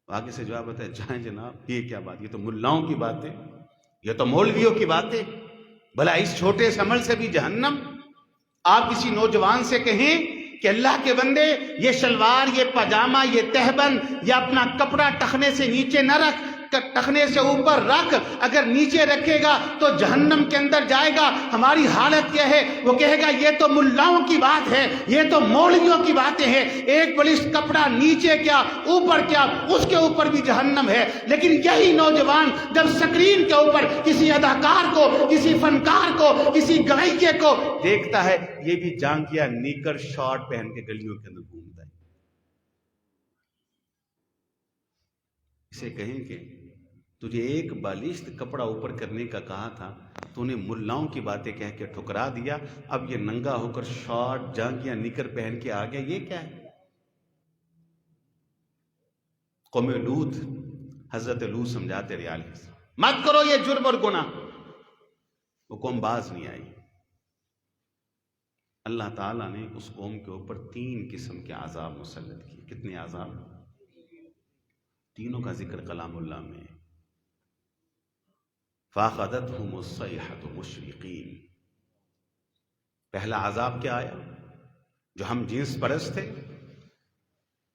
آگے سے جواب ہوتا ہے جائیں جناب، یہ کیا بات، یہ تو ملاؤں کی بات ہے، یہ تو مولویوں کی بات ہے، بھلا اس چھوٹے سے عمل سے بھی جہنم. آپ کسی نوجوان سے کہیں کہ اللہ کے بندے یہ شلوار، یہ پاجامہ، یہ تہبند یا اپنا کپڑا ٹخنے سے نیچے نہ رکھ، ٹخنے سے اوپر رکھ، اگر نیچے رکھے گا تو جہنم کے اندر جائے گا. ہماری حالت کیا ہے؟ وہ کہے گا یہ تو ملاؤں کی بات ہے، یہ تو مولویوں کی باتیں ہیں. ایک بلش کپڑا نیچے کیا اوپر کیا، اس کے اوپر بھی جہنم ہے. لیکن یہی نوجوان جب سکرین کے اوپر کسی اداکار کو، کسی فنکار کو، کسی گائیکے کو دیکھتا ہے، یہ بھی جانکیا نیکر شارٹ پہن کے گلیوں کے اندر گھومتا ہے، اسے کہیں کہ تجھے ایک بالشت کپڑا اوپر کرنے کا کہا تھا، تو نے ملاؤں کی باتیں کہہ کے ٹھکرا دیا، اب یہ ننگا ہو کر شارٹ جانکیاں نکر پہن کے آ گیا، یہ کیا ہے؟ قوم لوط، حضرت لوط سمجھاتے رہے علیہ السلام مت کرو یہ جرم اور گناہ. وہ قوم باز نہیں آئی. اللہ تعالیٰ نے اس قوم کے اوپر 3 قسم کے عذاب مسلط کیے. کتنے عذاب؟ تینوں کا ذکر کلام اللہ میں. فَأَخَذَتْهُمُ الصَّيْحَةُ مُشْرِقِينَ. پہلا عذاب کیا آیا؟ جو ہم جنس پرست تھے.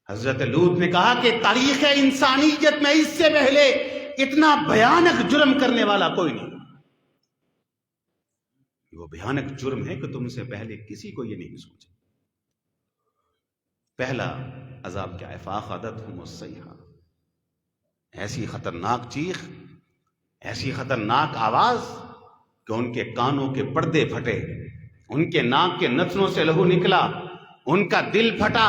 حضرت لوط نے کہا کہ تاریخ انسانیت میں اس سے پہلے اتنا بھیانک جرم کرنے والا کوئی نہیں. وہ بھیانک جرم ہے کہ تم سے پہلے کسی کو یہ نہیں سوچا. پہلا عذاب کیا ہے؟ فَأَخَذَتْهُمُ الصَّيْحَةُ. ایسی خطرناک چیخ، ایسی خطرناک آواز کہ ان کے کانوں کے پردے پھٹے، ان کے ناک کے نتنوں سے لہو نکلا، ان کا دل پھٹا،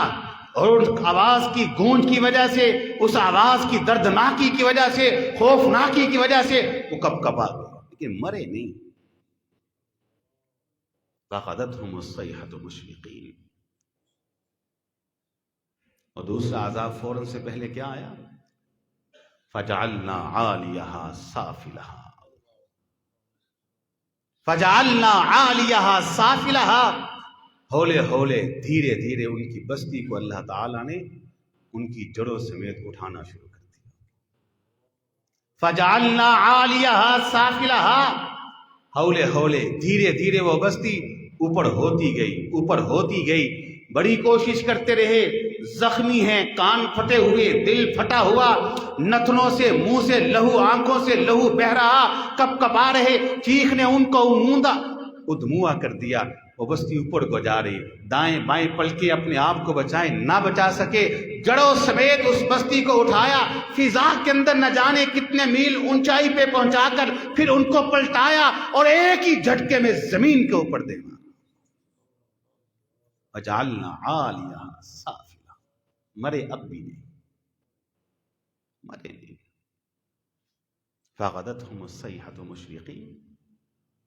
اور اس آواز کی گونج کی وجہ سے، اس آواز کی دردناکی کی وجہ سے، خوفناکی کی وجہ سے وہ کپکپا گئے، لیکن مرے نہیں. فَأَخَذَتْهُمُ الصَّيْحَةُ مُشْرِقِينَ. اور دوسرا عذاب فوراً سے پہلے کیا آیا؟ فَجَعَلْنَا عَالِيَهَا سَافِلَهَا. فَجَعَلْنَا عَالِيَهَا سَافِلَهَا. ہولے ہولے دھیرے دھیرے ان کی بستی کو اللہ تعالیٰ نے ان کی جڑوں سمیت اٹھانا شروع کر دیا. فَجَعَلْنَا عَالِيَهَا سَافِلَهَا. ہولے ہولے دھیرے دھیرے وہ بستی اوپر ہوتی گئی، اوپر ہوتی گئی. بڑی کوشش کرتے رہے، زخمی ہیں، کان پھٹے ہوئے، دل پھٹا ہوا، نتنوں سے، منہ سے لہو، آنکھوں سے لہو بہ رہا، کپ کپا رہے. چیخ نے ان کو موندا ادموا کر دیا. وہ بستی اوپر کو جا رہی، دائیں بائیں پلٹے اپنے آپ کو بچائیں، نہ بچا سکے. جڑوں سمیت اس بستی کو اٹھایا، فضا کے اندر نہ جانے کتنے میل اونچائی پہ پہنچا کر پھر ان کو پلٹایا اور ایک ہی جھٹکے میں زمین کے اوپر دے مارا. وَجَعَلْنَا عَالِيَهَا سَافِلَهَا. مرے اب بھی نہیں، مرے نہیں. فَأَخَذَتْهُمُ الصَّيْحَةُ مُشْرِقِينَ.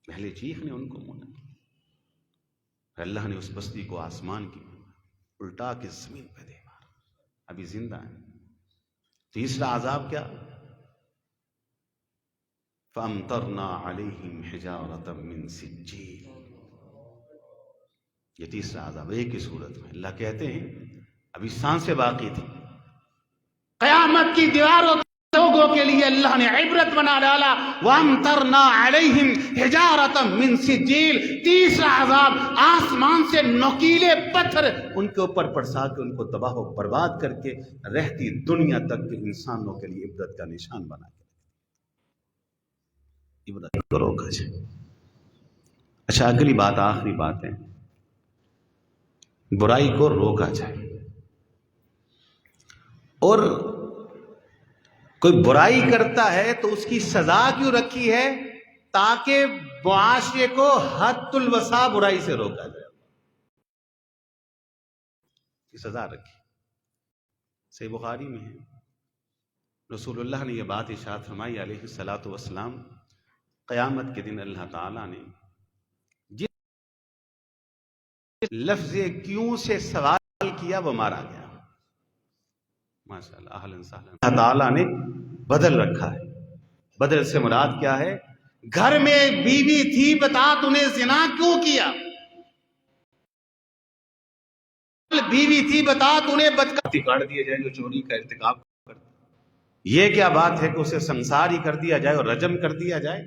پہلے چیخ نے ان کو مونا، اللہ نے اس بستی کو آسمان کی الٹا کے زمین پہ دے مارا، ابھی زندہ ہے. تیسرا عذاب کیا؟ فَأَمْطَرْنَا عَلَيْهِمْ حِجَارَةً مِّن سِجِّيلٍ. یہ تیسرا عذاب ایک ہی صورت میں. اللہ کہتے ہیں ابھی سانسیں باقی تھی، قیامت کی دیواروں لوگوں کے لیے اللہ نے عبرت بنا ڈالا. وَأَمْطَرْنَا عَلَيْهِمْ حِجَارَةً مِّن سِجِّيلٍ. تیسرا عذاب آسمان سے نوکیلے پتھر ان کے اوپر برسا کے ان کو تباہ و برباد کر کے رہتی دنیا تک کے انسانوں کے لیے عبرت کا نشان بنا کے عبرت کو روکا جائے. اچھا اگلی بات، آخری بات ہے، برائی کو روکا جائے. اور کوئی برائی کرتا ہے تو اس کی سزا کیوں رکھی ہے؟ تاکہ معاشرے کو حد الوسع برائی سے روکا جائے. کی سزا رکھی. صحیح بخاری میں ہے، رسول اللہ نے یہ بات ارشاد فرمائی علیہ الصلوۃ والسلام، قیامت کے دن اللہ تعالیٰ نے جس لفظ کیوں سے سوال کیا وہ مارا گیا. ماشاءاللہ، اہلاً سہلاً. اللہ تعالیٰ نے بدل رکھا ہے. بدل سے مراد کیا ہے؟ گھر میں بیوی تھی، بتا تو نے زنا کیوں کیا؟ بیوی تھی، بتا تو نے بدکاری کاٹ دیا جائے جو چوری کا ارتکاب کرتا. یہ کیا بات ہے کہ اسے سنسار ہی کر دیا جائے اور رجم کر دیا جائے،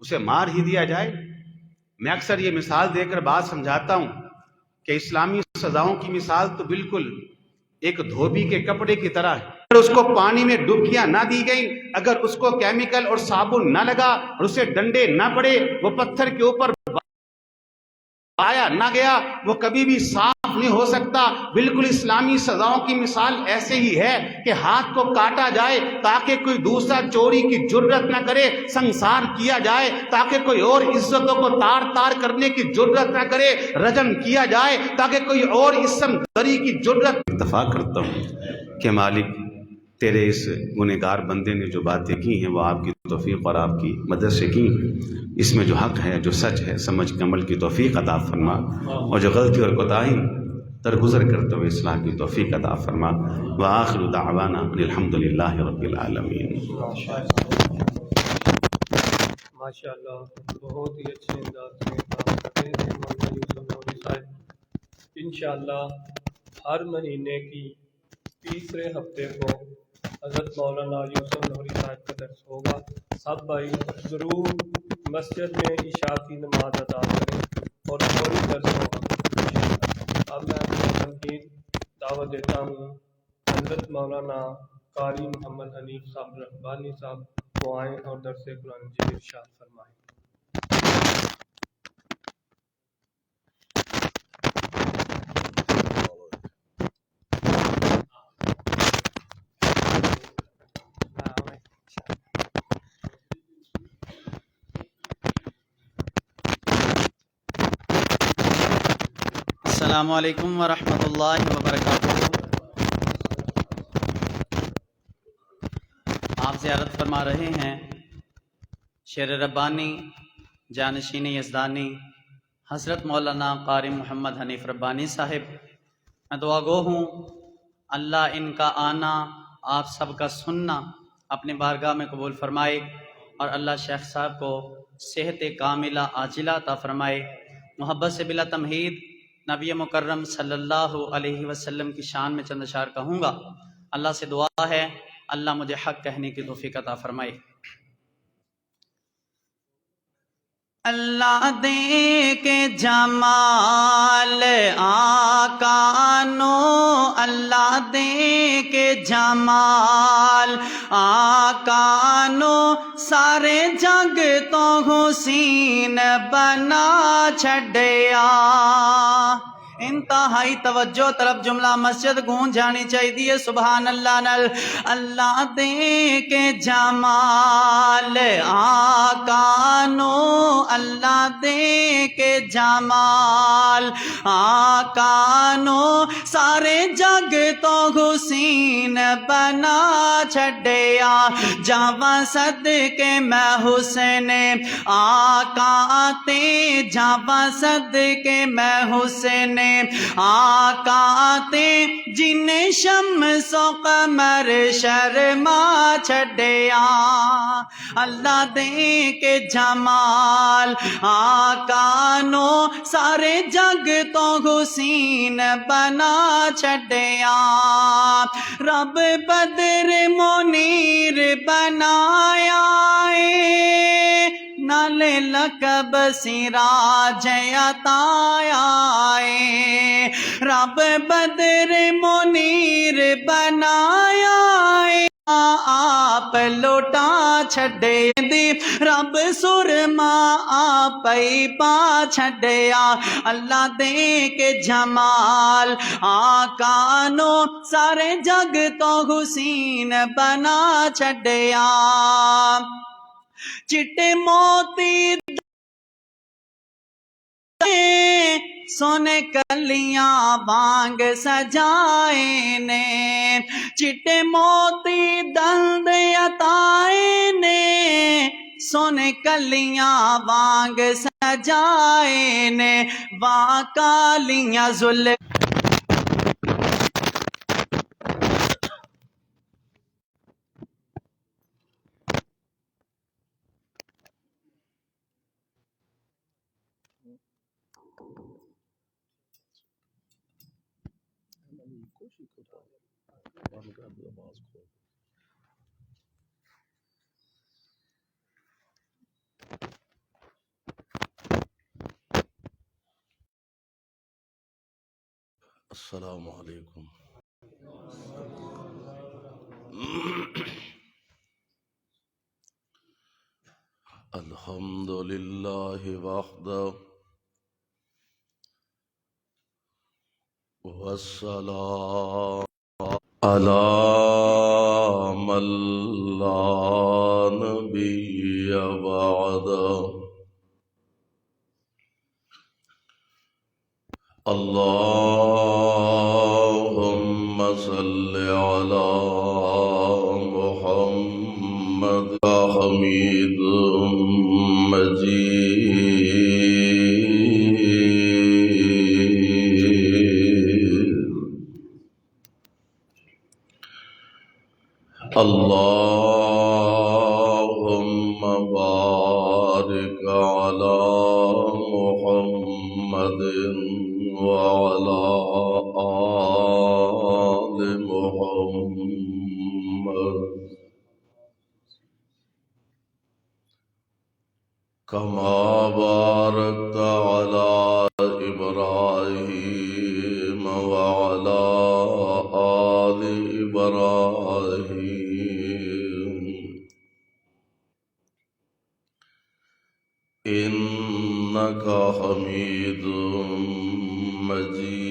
اسے مار ہی دیا جائے؟ میں اکثر یہ مثال دے کر بات سمجھاتا ہوں کہ اسلامی سزاؤں کی مثال تو بالکل ایک دھوبی کے کپڑے کی طرح ہے. اگر اس کو پانی میں ڈبکیاں نہ دی گئیں، اگر اس کو کیمیکل اور صابن نہ لگا اور اسے ڈنڈے نہ پڑے، وہ پتھر کے اوپر پایا نہ گیا، وہ کبھی بھی صاف نہیں ہو سکتا. بالکل اسلامی سزاؤں کی مثال ایسے ہی ہے کہ ہاتھ کو کاٹا جائے تاکہ کوئی دوسرا چوری کی جرت نہ کرے، سنسار کیا جائے تاکہ کوئی اور عزتوں کو تار تار کرنے کی جرت نہ کرے، رجم کیا جائے تاکہ کوئی اور اسم دری کی جرت. اتفاق کرتا ہوں کہ مالک تیرے اس گنہگار بندے نے جو باتیں کی ہیں وہ آپ کی توفیق اور آپ کی مدد سے کی. اس میں جو حق ہے، جو سچ ہے، سمجھ کے عمل کی توفیق عطا فرما، اور جو غلطی اور کوتاہی درگزر کرتے ہوئے اصلاح کی توفیق عطا فرما. وآخر دعوانا الحمدللہ رب العالمین. ماشاءاللہ، بہت ہی اچھے انداز سے کام کرتے ہیں مولانا یوسف نوری صاحب. انشاءاللہ ہر مہینے کی تیسرے ہفتے کو حضرت مولانا یوسف نوری صاحب کا درس ہوگا. سب بھائی ضرور مسجد میں عشاء کی نماز ادا کریں اور فوری درس ہوگا. اب میں اپنی تنقید دعوت دیتا ہوں حضرت مولانا قاری محمد حنیف صاحب رحبانی صاحب کو آئیں اور درس قرآن مجید ارشاد فرمائیں. السلام علیکم ورحمۃ اللہ وبرکاتہ. آپ زیارت فرما رہے ہیں شیر ربانی جانشین یزدانی حضرت مولانا قاری محمد حنیف ربانی صاحب. میں دعا گو ہوں اللہ ان کا آنا، آپ سب کا سننا اپنی بارگاہ میں قبول فرمائے، اور اللہ شیخ صاحب کو صحت کاملہ عاجلہ عطا فرمائے. محبت سے بلا تمہید نبی مکرم صلی اللہ علیہ وسلم کی شان میں چند اشعار کہوں گا. اللہ سے دعا ہے اللہ مجھے حق کہنے کی توفیق عطا فرمائے. اللہ دے کے جمال آقا نو، اللہ دے کے جمال آقا نو، سارے جگ تو حسین بنا چھڈیا. انتہائی توجہ طرف جملہ مسجد گونج جانی چاہیے سبحان اللہ نل. اللہ دے کے جمال آقا نو، اللہ دے کے جمال آقا نو، سارے جگ تو حسین بنا چھڈیا. جاواں صدقے میں حسین آقا تے، جاواں صدقے میں حسین آقا تے جن شمس و قمر شرما چھڈیا اللہ دے کے جمال آقا نو سارے جگ تو حسین بنا چھڈیا رب بدر منیر بنایا اے نالے لقب سراج عطایا اے رب بدر منیر بنایا اے آپ لوٹا چھڈے دی رب سرما آپ ہی پا چھڈیا اللہ دے کے جمال آقا نو سارے جگ تو حسین بنا چھڈیا چٹے موتی سونے کلیاں وانگ سجائے نے چٹے موتی دند عطائے نے سونے کلیاں وانگ سجائے نے وہاں کالیاں السلام علیکم. الحمد للہ وحدہ والسلام علی من لا نبی بعدہ. اللہم صل علی محمد حمید مجید. اللہم بارک علی محمد وعلى آل محمد كما باركت على إبراهيم وعلى آل إبراهيم إنك حميد مجيد.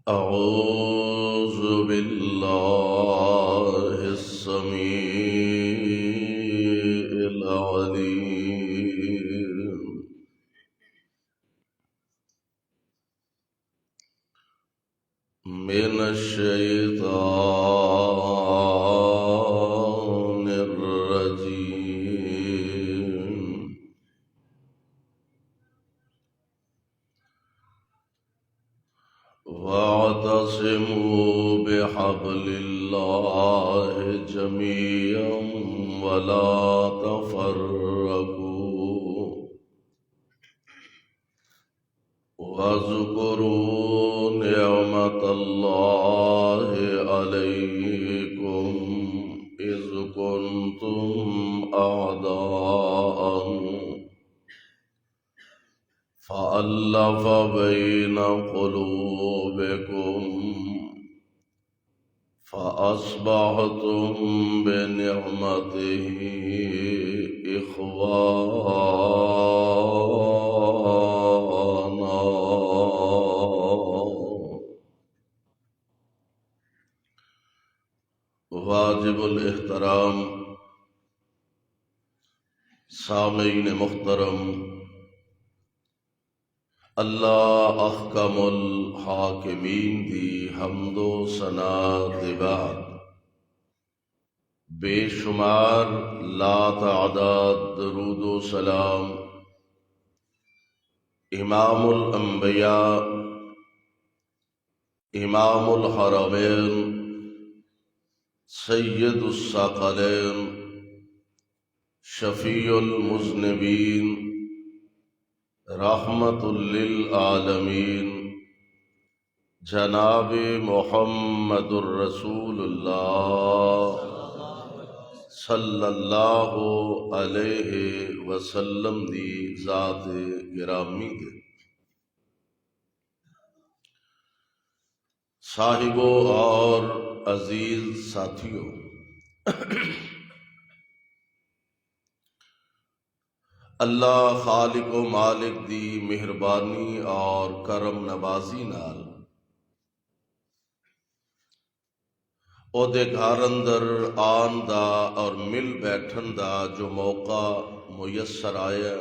أعوذ بالله السميع العليم من الشيطان الرجيم. واعتصموا بحبل الله جميعا ولا تفرقوا واذكروا نعمة الله عليكم إذ كنتم أعداء فألف بين قلوبكم فأصبحتم بنعمته إخوانا. واجب الاحترام سامعین محترم، اللہ احکم الحاکمین دی حمد و ثنا دے بعد بے شمار لا تعداد درود و سلام امام الانبیاء امام الحرمین سید الثقلین شفیع المذنبین رحمت للعالمین جناب محمد الرسول اللہ صلی اللہ علیہ وسلم دی ذات گرامی دے صاحبوں اور عزیز ساتھیوں، اللہ خالق و مالک دی مہربانی اور کرم نوازی نال او دے گھر اندر آن دا اور مل بیٹھن دا جو موقع میسر آیا،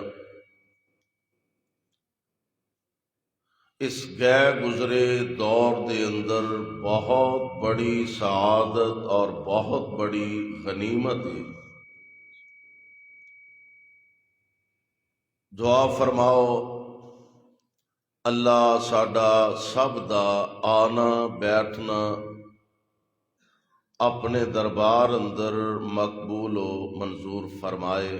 اس گئے گزرے دور دے اندر بہت بڑی سعادت اور بہت بڑی غنیمت ہے۔ دعا فرماؤ اللہ ساڈا سب دا آنا بیٹھنا اپنے دربار اندر مقبول و منظور فرمائے،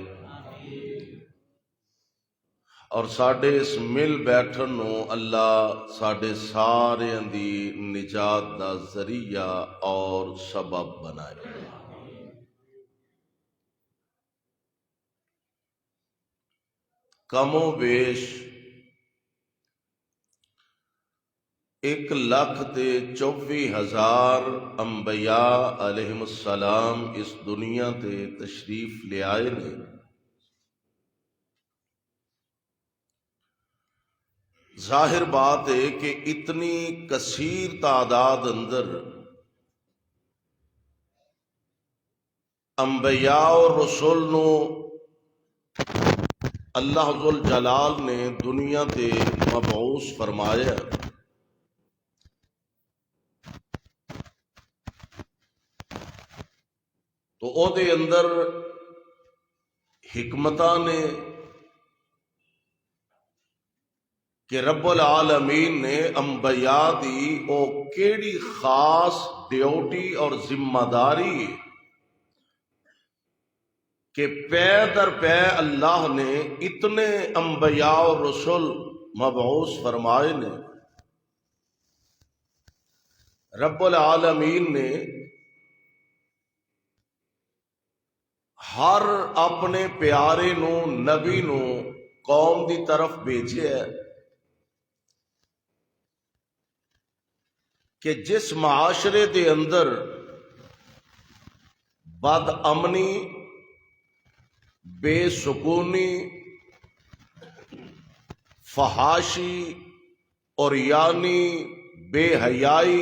اور ساڈے اس مل بیٹھن نو اللہ ساڈے سارے دی نجات دا ذریعہ اور سبب بنائے۔ کم و بیش 1,24,000 انبیاء علیہم السلام اس دنیا تے تشریف لے آئے نے۔ ظاہر بات ہے کہ اتنی کثیر تعداد اندر انبیاء اور رسول نو اللہ ذوالجلال نے دنیا تے مبعوث فرمایا، تو او دے اندر حکمتاں نے کہ رب العالمین نے انبیاء دی او کیڑی خاص ڈیوٹی اور ذمہ داری کہ پے در پے اللہ نے اتنے انبیاء اور رسول مبعوث فرمائے نے۔ رب العالمین نے ہر اپنے پیارے نو نبی نو قوم دی طرف بھیجے ہے کہ جس معاشرے دے اندر بد امنی، بے سکونی، فحاشی اور یعنی بے حیائی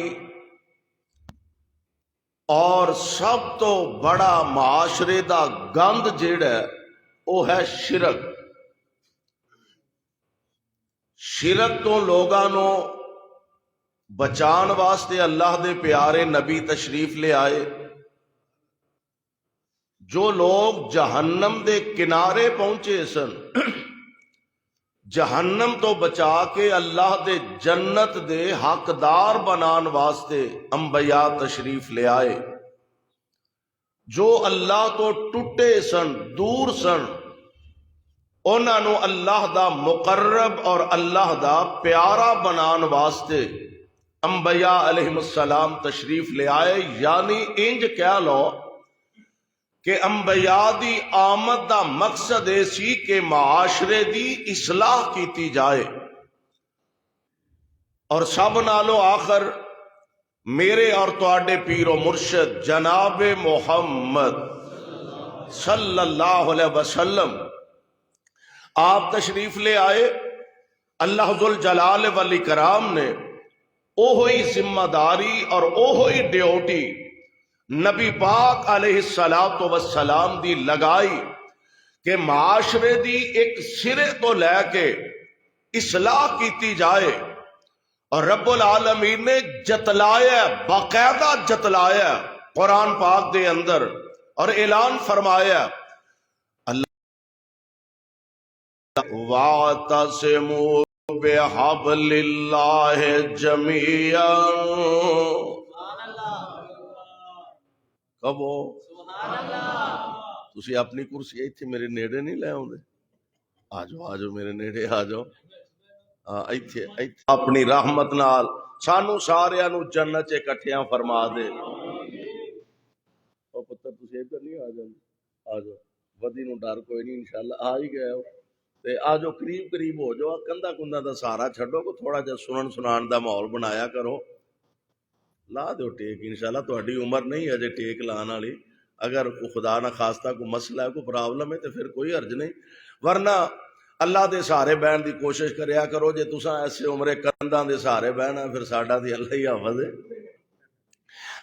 اور سب تو بڑا معاشرے دا گند جیڑا ہے وہ ہے شرک۔ شرک تو لوگاں نو بچان واسطے اللہ دے پیارے نبی تشریف لے آئے۔ جو لوگ جہنم دے کنارے پہنچے سن، جہنم تو بچا کے اللہ دے جنت دے حقدار بنان واسطے انبیاء تشریف لے آئے۔ جو اللہ تو ٹوٹے سن، دور سن، انہاں نو اللہ دا مقرب اور اللہ دا پیارا بنان واسطے انبیاء علیہم السلام تشریف لے آئے۔ یعنی انج کہہ لو کہ انبیاء دی آمد دا مقصد ایسی کہ معاشرے دی اصلاح کیتی جائے، اور سب نالو آخر میرے اور تواڈے پیر و مرشد جناب محمد صلی اللہ علیہ وسلم آپ تشریف لے آئے۔ اللہ ذوالجلال والاکرام نے اوہی ذمہ داری اور اوہی ڈیوٹی نبی پاک علیہ السلام دی لگائی کہ معاشرے دی ایک سرے تو لے کے اصلاح کیتی جائے، اور رب العالمین نے جتلایا، باقاعدہ جتلایا قرآن پاک دے اندر اور اعلان فرمایا اللہ وَاعْتَصِمُوا بِحَبْلِ اللَّهِ جَمِيعًا کہو تسی اپنی کرسی ایتھے میرے نیڑے نہیں لے آؤندے آ جاؤ میرے نیڑے آ جاؤ ایتھے اپنی رحمت نال سانو سارے نو جنت اکٹھیاں فرما دے او پتر تسی ادھر نہیں آ جاؤ ودی نو ڈر کوئی نہیں انشاءاللہ آ ہی گئے ہو تے آ جاؤ قریب ہو جاؤ کندا کندا دا سہارا چھڈو کو تھوڑا جہا سنان دا ماحول بنایا کرو لا دو ٹیک انشاءاللہ تہاڈی عمر نہیں اجے ٹیک لان والی اگر خدا نہ خواستہ کوئی مسئلہ ہے کوئی پرابلم ہے تو پھر کوئی حرج نہیں ورنہ اللہ دے سہارے بہن دی کوشش کریا کرو جے تساں ایسے عمرے کنداں دے سہارے بہنا پھر ساڈا دی اللہ ہی حافظ ہے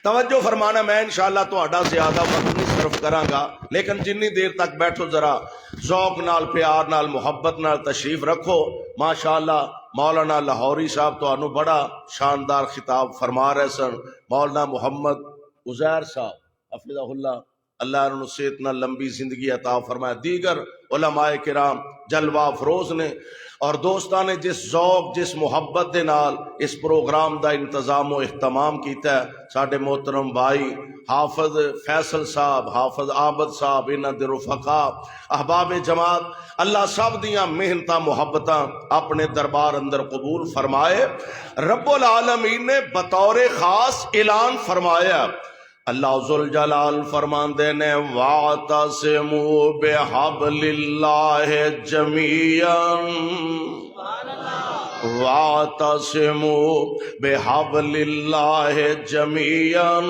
توجہ فرمانا میں انشاءاللہ تہاڈا زیادہ وقت نہیں صرف کراں گا لیکن جنی دیر تک بیٹھو ذرا ذوق نال پیار نال محبت نال تشریف رکھو ماشاءاللہ مولانا لاہوری صاحب تانوں بڑا شاندار خطاب فرما رہے سن مولانا محمد عزیر صاحب حفظہ اللہ اللہ نے صحت نہ لمبی زندگی عطا فرمائے دیگر علماء کرام جلوہ افروز نے اور دوستان نے جس ذوق جس محبت دے نال اس پروگرام دا انتظام و اہتمام کیتا ہے ساڈے محترم بھائی حافظ فیصل صاحب حافظ عابد صاحب انہاں دے رفقا احباب جماعت اللہ سب دیاں محنتاں محبتاں اپنے دربار اندر قبول فرمائے رب العالمین نے بطور خاص اعلان فرمایا اللہ ذوالجلال فرماندے نے وَاعْتَصِمُوا بِحَبْلِ اللَّهِ جَمِيعًا وَاعْتَصِمُوا بِحَبْلِ اللَّهِ جَمِيعًا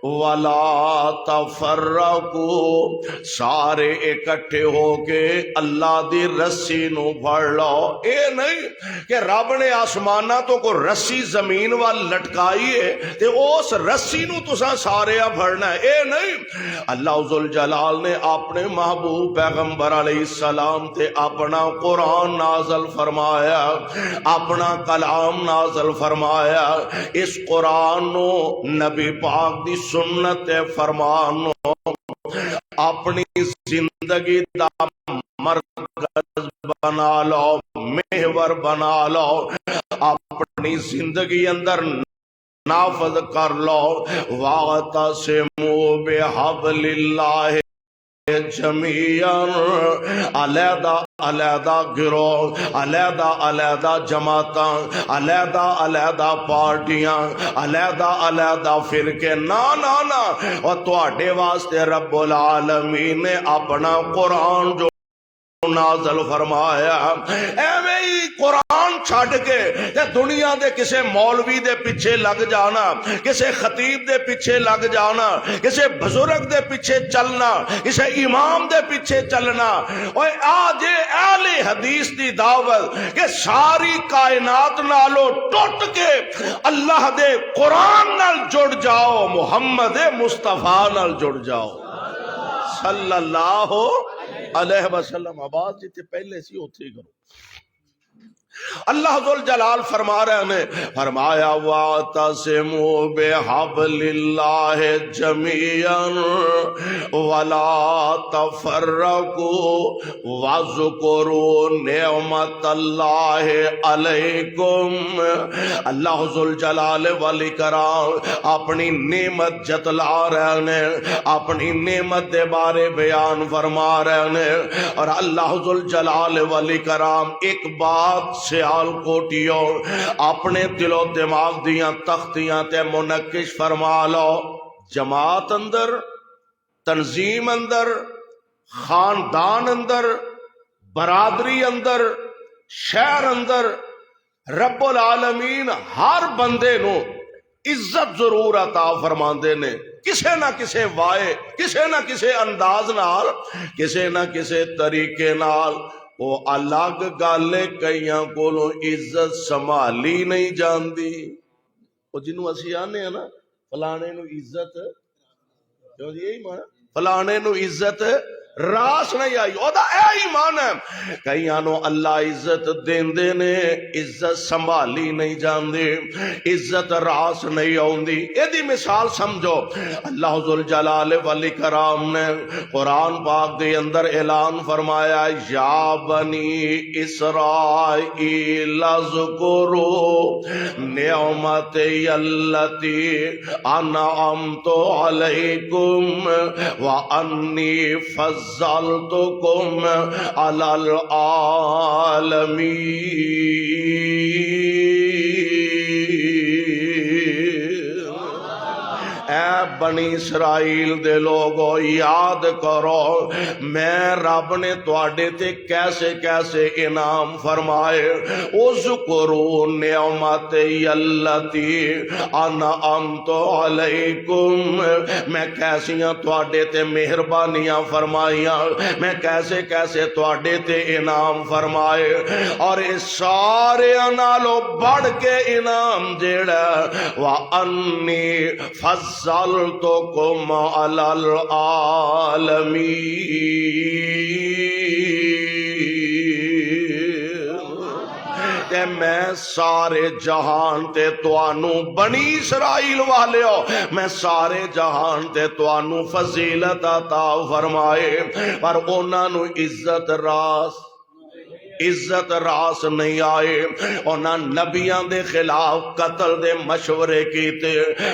وَلَا تَفَرَّقُوا سارے اکٹھے ہو کے اللہ دی رسی نو پھڑ لو اے نہیں کہ رب نے آسمانہ تو کو رسی زمین وال لٹکائی ہے تے اس رسی نو تساں سارے پھڑنا ہے اے نہیں اللہ ذوالجلال نے اپنے محبوب پیغمبر علیہ السلام تے اپنا قرآن نازل فرمایا اپنا کلام نازل فرمایا اس قرآن نو نبی پاک دی سنت فرمان نو اپنی زندگی دا مرکز بنا لو محور بنا لو اپنی زندگی اندر نافذ کر لو وَاعْتَصِمُوا بِحَبْلِ اللَّهِ جمیعاً علیحدہ علیحدہ گروہ علیحدہ علیحدہ جماعتاں علیحدہ علیحدہ پارٹیاں علیحدہ علیحدہ فرقے نا نا نا اور تواڈے واسطے رب العالمین نے اپنا قرآن جو نازل فرمایا ایویں ہی قرآن چھڈ کے دنیا دے کسے مولوی دے پیچھے لگ جانا کسے خطیب دے پیچھے لگ جانا کسے بزرگ دے پیچھے چلنا کسے امام دے پیچھے چلنا اور آج اہل حدیث دی دعوت کہ ساری کائنات نالو ٹوٹ کے اللہ دے قرآن نال جڑ جاؤ محمد مصطفیٰ نال جڑ جاؤ صلی اللہ علیہ وسلم آواز جتے پہلے سی ہوتے ہی کرو اللہ ذوالجلال فرما رہے ہیں فرمایا وَاعْتَصِمُوا بِحَبْلِ اللَّهِ جَمِيعًا وَلَا تَفَرَّقُوا وَاذْكُرُوا نِعْمَةَ اللَّهِ عَلَيْكُمْ اللہ ذوالجلال والاکرام اپنی نعمت جتلا رہے ہیں اپنی نعمت دے بارے بیان فرما رہے ہیں اور اللہ ذوالجلال والاکرام ایک بات سیال کوٹیوں اپنے دل و دماغ دیاں تختیاں تے منقش فرما لو جماعت اندر تنظیم اندر خاندان اندر برادری اندر شہر اندر رب العالمین ہر بندے نو عزت ضرور عطا فرماندے نے کسے نہ کسے وائے کسے نہ کسے انداز نال کسے نہ کسے طریقے نال وہ الگ گالے کئیاں کولوں عزت سنبھالی نہیں جاندی وہ جنوں اسی آنے ہیں نا فلانے نو عزت یہی مانا فلانے نو عزت راس نہیں آئی او دا اے ایمان ہے کئیاں نو اللہ عزت دیندے نے عزت سنبھالی نہیں جاندے عزت راس نہیں آوندی اے دی مثال سمجھو اللہ ذوالجلال والاکرام نے قرآن پاک دے اندر اعلان فرمایا یا بنی اسرائیل اذکروا نعمتی التی انعمت علیکم وانی فضلتکم علی العالمین اے بنی اسرائیل دے لوگو یاد کرو میں رب نے تواڈے تے کیسے کیسے انعام فرمائے اذکروا نعمتی التی انعمت علیکم میں کیسیاں تواڈے تے مہربانیاں فرمائیاں میں کیسے کیسے تواڈے تے انعام فرمائے اور اس سارے نالوں بڑھ کے انعام جیڑا وَأَنِّي فضلتکم علی العالمین تے میں سارے جہان تے توانو بنی اسرائیل والے ہو میں سارے جہان تے توانو فضیلت عطا فرمائے پر انہاں نو عزت راس نہیں آئے انہاں نبیاں دے خلاف قتل دے مشورے کیتے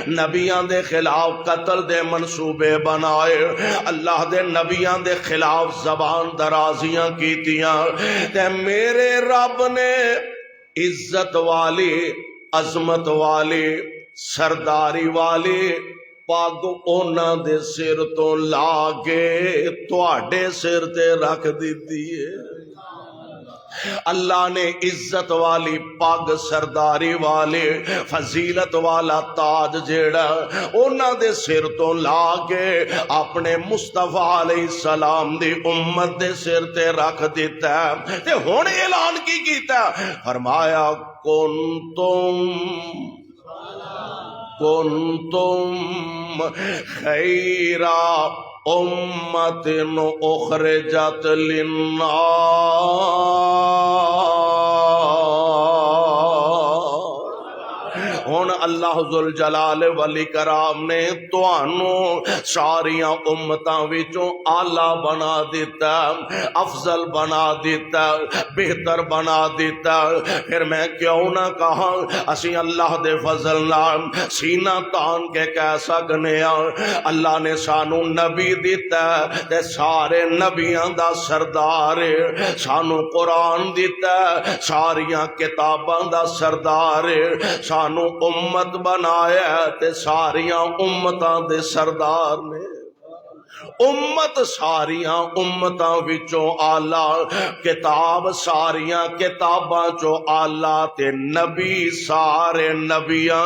نبیاں دے خلاف قتل دے منصوبے بنائے اللہ دے نبیاں دے خلاف زبان درازیاں کیتیاں تے میرے رب نے عزت والی عظمت والی سرداری والی پگ انہاں دے سر تو لا کے تواڈے سر تے رکھ دیتی ہے اللہ نے عزت والی پگ سرداری والے فضیلت والا تاج جیڑا انہاں دے سر تو لا کے اپنے مصطفیٰ علیہ السلام دی امت دے سر تے رکھ دیتا ہے تے ہن اعلان کی کیتا ہے فرمایا کنتم خیرا امت اخرجت للناس ہن اللہ ذوالجلال والاکرام نے توانوں ساریاں امتاں وچوں اعلیٰ بنا دیتا افضل بنا دیتا بہتر بنا دیتا پھر میں کیوں نہ کہاں اسی اللہ دے فضل نال سینہ تان کے کہہ سکنے اللہ نے سانو نبی دیتا تے سارے نبیاں دا سردار سانو قرآن دیتا ساریاں کتاباں دا سردار سانو امت بنایا تے ساریاں امتاں دے سردار نے امت ساریاں امتاں وچوں آلہ کتاب ساریاں کتاباں چو آلہ تے نبی سارے نبیاں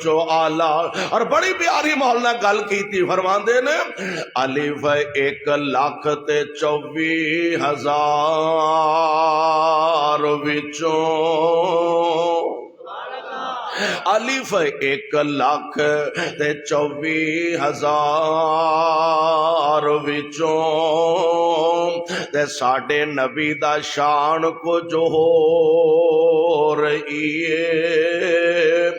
چو آلہ اور بڑی پیاری مولانا گل کیتی فرماندے نے الف 1,24,000 وچوں الف 1,24,000 وچوں تے ساڈے نبی دا شان کچھ ہو رہی ہے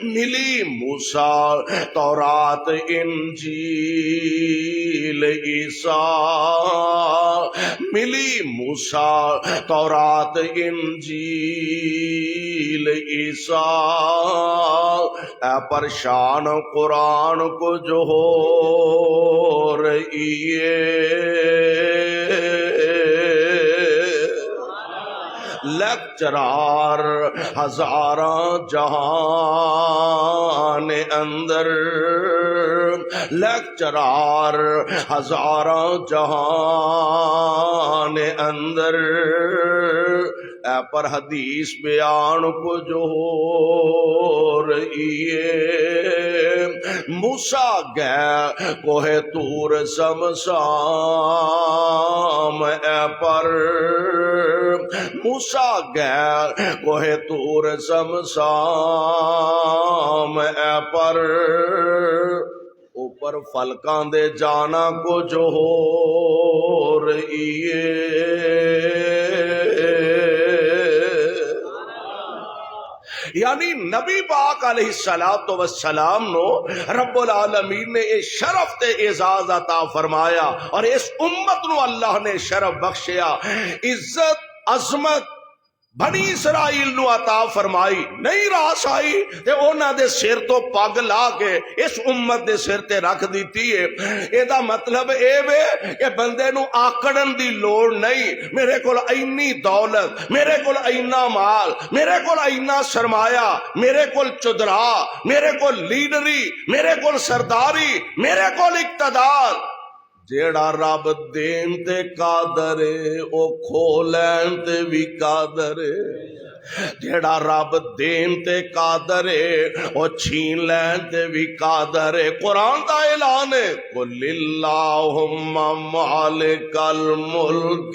ملی موسیٰ تورات انجیل عیسیٰ ملی موسیٰ تورات انجیل عیسیٰ اے پرشان قرآن کو جو ہو رہی ہے لیکچرار ہزاراں جہان اندر لیکچرار ہزاراں جہان اندر اے پر حدیث بیان کو جو ہو رہی ہے موسیٰ گئے کوہ طور شمشام اے پر موسیٰ گئے کوہ طور شمشام اے پر اوپر فلکاں دے جانا کو جو ہو رہی یعنی نبی پاک علیہ الصلوۃ والسلام نو رب العالمین نے یہ شرف تے اعزاز عطا فرمایا اور اس امت نو اللہ نے شرف بخشیا، عزت عظمت بنی اسرائیل نو عطا فرمائی، نہیں راس آئی تے اونا دے سر تو پگ لا کے اس امت دے سر تے رکھ دیتی ہے۔ اے دا مطلب اے وے کہ بندے نو آکڑن دی لوڑ نہیں، میرے کول اینی دولت، میرے کول اینا مال، میرے کول اینا سرمایہ، میرے کول چدرا، میرے کول لیڈری، میرے کول سرداری، میرے کول اقتدار، جیڑا رب دین تے قادر ہے او کھولین تے بھی قادر ہے، جیڑا رب دین تے قادر ہے او چھین لین تے بھی قادر ہے۔ قرآن دا اعلان ہے قل اللہم مالک الملک،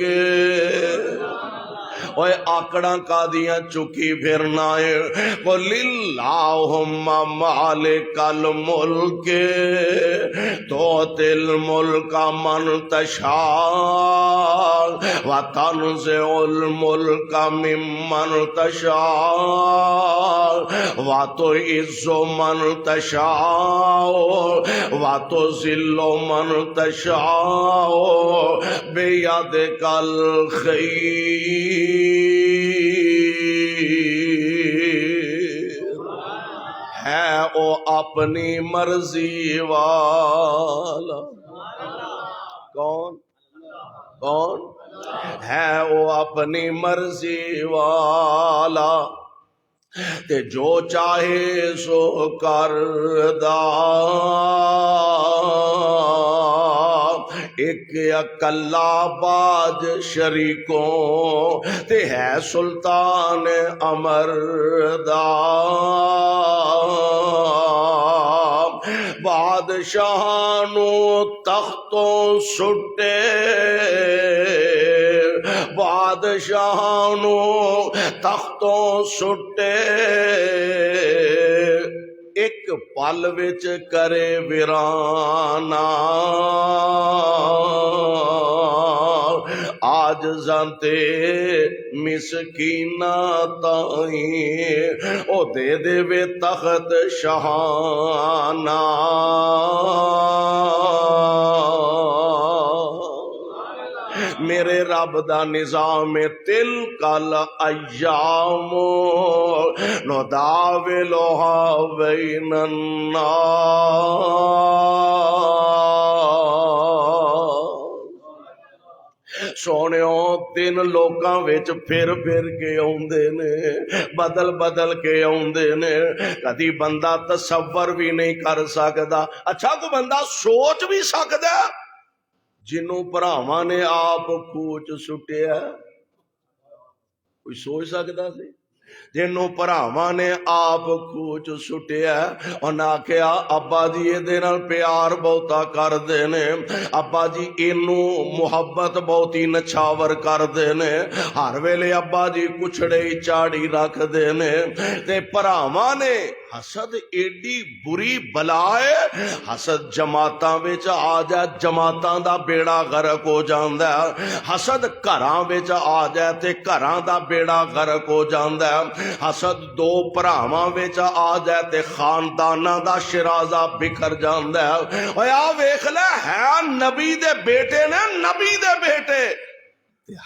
اوے آکڑاں کا دیاں چکی پھرنا ہے، قل اللہم مالک الملک تؤتی الملک من تشاء وتنزع الملک ممن تشاء وتعز من تشاء وتذل من تشاء بیدک الخیر، ہے او اپنی مرضی والا۔ کون کون ہے او اپنی مرضی والا، تے جو چاہے سو کردا، ایک اکلا باج شریکوں تے ہے سلطان امردا، بادشاہانو تختوں سٹے، بادشاہانو تختوں سٹے، ایک پل وچ کرے ویرانا، آج زانتے مسکینہ تائیں او دے دے وے تخت شہانہ، میرے رب دا نظام تلک الایام نداولها بین الناس، سونیوں دن لوکاں وچ پھر پھر کے آوندے نے، بدل بدل کے آوندے نے، کدی بندہ تصور بھی نہیں کر سکدا، اچھا کو بندہ سوچ بھی سکدا جنوں بھراواں نے آپ کوچ سٹیا، کوئی سوچ سکدا سی؟ جنوں بھراواں نے آپ کوچ سٹیا، انہاں آکھیا ابا جی اے نال پیار بہتا کر دے نے، ابا جی اینوں محبت بہتی نچھاور کر دے نے، ہر ویلے ابا جی کچھڑے چاڑی رکھ دے نے، تے بھراواں نے حسد ایڈی بری بلا ہے، حسد جماعتاں وچ آ جائے جماعتاں دا بیڑا غرق ہو جاندا ہے، حسد گھراں وچ آ جائے تے گھراں دا بیڑا غرق ہو جاندا ہے، حسد دو بھراواں وچ آ جائے تے خانداناں دا شرازہ بکھر جاندا ہے۔ اوے آ ویکھ لے ہے نبی دے بیٹے نے، نبی دے بیٹے،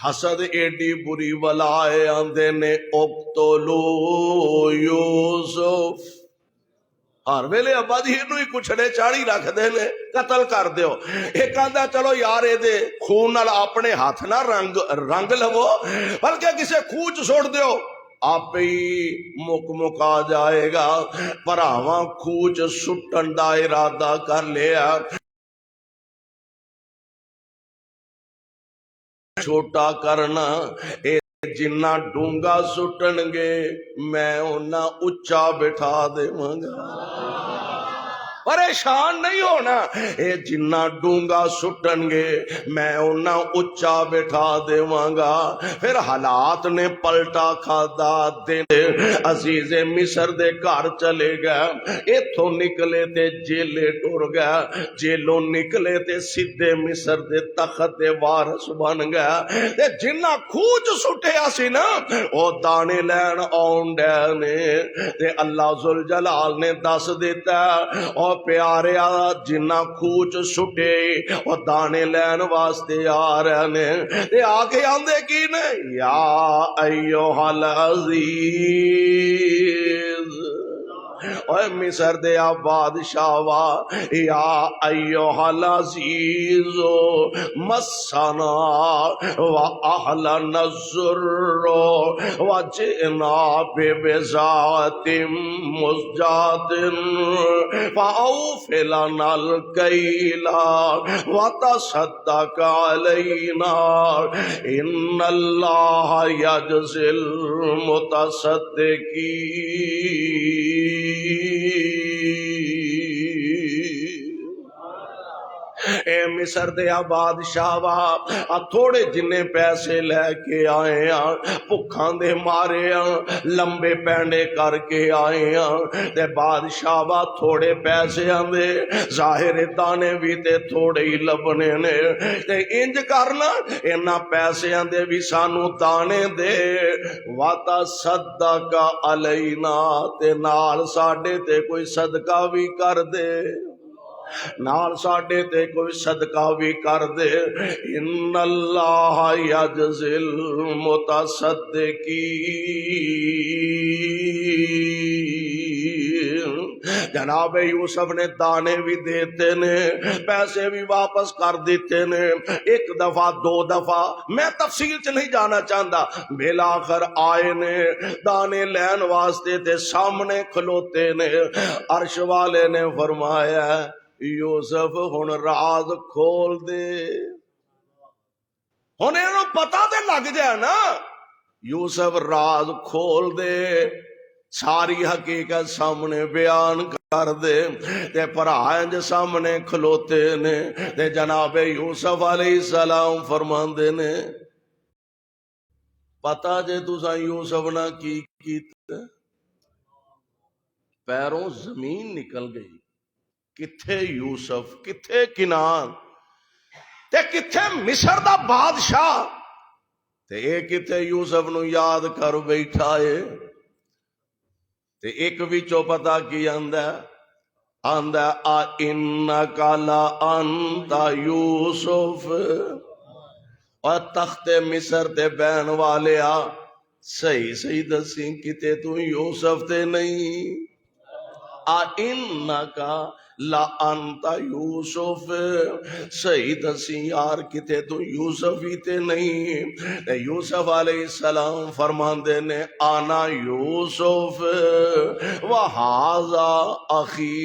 حسد ایڈی بری بلا ہے، آندے نے اقتلو یوسف، ہر ویلے ابا جی اینوں ہی کچھڑے چاڑی رکھ دے نے، قتل کر دیو، ایک آندا چلو یار اے دے خون نال اپنے ہاتھ نہ رنگ لو، بلکہ کسے کھوچ سوڑ دیو، آپ ہی مکا جائے گا، بھراواں کھوچ سٹن دا ارادہ کر لیا، چھوٹا کرنا، اے جنہ ڈونگا سٹن گے میں انہاں اچھا بٹھا دے مانگا، پریشان نہیں ہونا، اے جنہ ڈونگا سٹن گے میں انہاں اچا بٹھا دیواں گا۔ پھر حالات نے پلٹا کھادا، دن عزیز مصر دے گھر چلے گئے، ایتھوں نکلے تے جیلے ٹر گئے، جیلوں نکلے تے سیدھے مصر دے تخت دے وارث بن گئے۔ تے جنہ کھوج سٹیا سی نا او دانے لین آن ڈے نے، تے اللہ ذوالجلال نے دس دیتا او پیاریا جنہ کھوج سٹے او دانے لین واسطے آ رہے نے، تے آگے آندے کی نے یا ایوہ العزیز، اے مصر دے بادشاہ وا، یا ایوہ العزیز مسنا و اہلنا الضر و جئنا ببضاعت مزجاة فاوف لنا الکیل وتصدق علینا ان اللہ یجزی المتصدقین۔ اے مصر دے بادشاہ وا، تھوڑے جنے پیسے لے کے آئے ہاں، بھکھاں دے مارے ہاں، لمبے پینڈے کر کے آئے ہاں، تے بادشاہ وا تھوڑے پیسے آندے، ظاہر دانے بھی تے تھوڑے ہی لبنے نے، تے انج کرنا انہاں پیسے آندے بھی سانو دانے دے، واتا صدق علینا، تے نال ساڈے تے کوئی صدقہ بھی کر دے، نال ساڈے تے کوئی صدقہ بھی کر دے، ان اللہ یجزی المتصدقین۔ جناب یوسف نے دانے بھی دیتے نے، پیسے بھی واپس کر دیتے نے، ایک دفعہ دو دفعہ، میں تفصیل چ نہیں جانا چاہتا، بلاخر آئے نے دانے لین واسطے تے سامنے کھلوتے نے، عرش والے نے فرمایا یوسف ہن راز کھول دے، ہن انہوں پتہ تے لگ جائے نا، یوسف راز کھول دے، ساری حقیقت سامنے بیان کر دے، تے پرائنج سامنے کھلوتے نے، تے جناب یوسف علیہ السلام فرماندے نے پتہ جے تساں یوسف نہ کی کیتا، پیروں زمین نکل گئی، کتھے یوسف، کتھے کنان، تے کتھے مصر دا بادشاہ، تے اے کتھے یوسف نو یاد کر بیٹھا ہے، تے ایک وچوں پتہ کی آندا اِنَّكَ لَأَنْتَ یوسف، اور تخت مصر تے بین والے صحیح دسی کتے تو یوسف تے نہیں، اِنَّكَ لَأَنْتَ یوسف، صحیح دسی یار کتے تو یوسف ہی تے نہیں۔ یوسف علیہ السلام فرماندے نے آنا یوسف وَهَذَا أَخِي،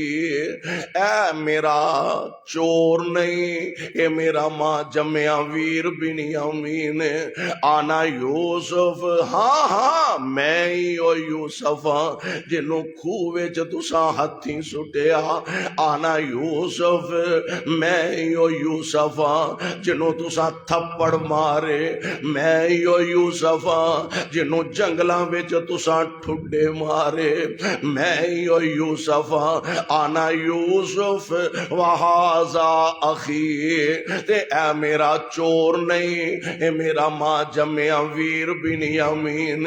اے میرا چور نہیں، اے میرا ماں جمعہ ویر بنیامین، آنا یوسف، ہاں ہاں میں ہی او یوسف ہاں جنوں کھوہ وچ تساں ہتھیں سٹیا، آنا یوسف میں ہی او یوسف ہاں جنوں تساں تھپڑ مارے، میں ہی او یوسف ہاں جنوں جنگلاں وچ تساں ٹھڈے مارے، میں ہی او یوسف ہاں، آنا یوسف وَهَذَا أَخِي، تے اے میرا چور نہیں، اے میرا ماں جمعہ ویر بنیامین،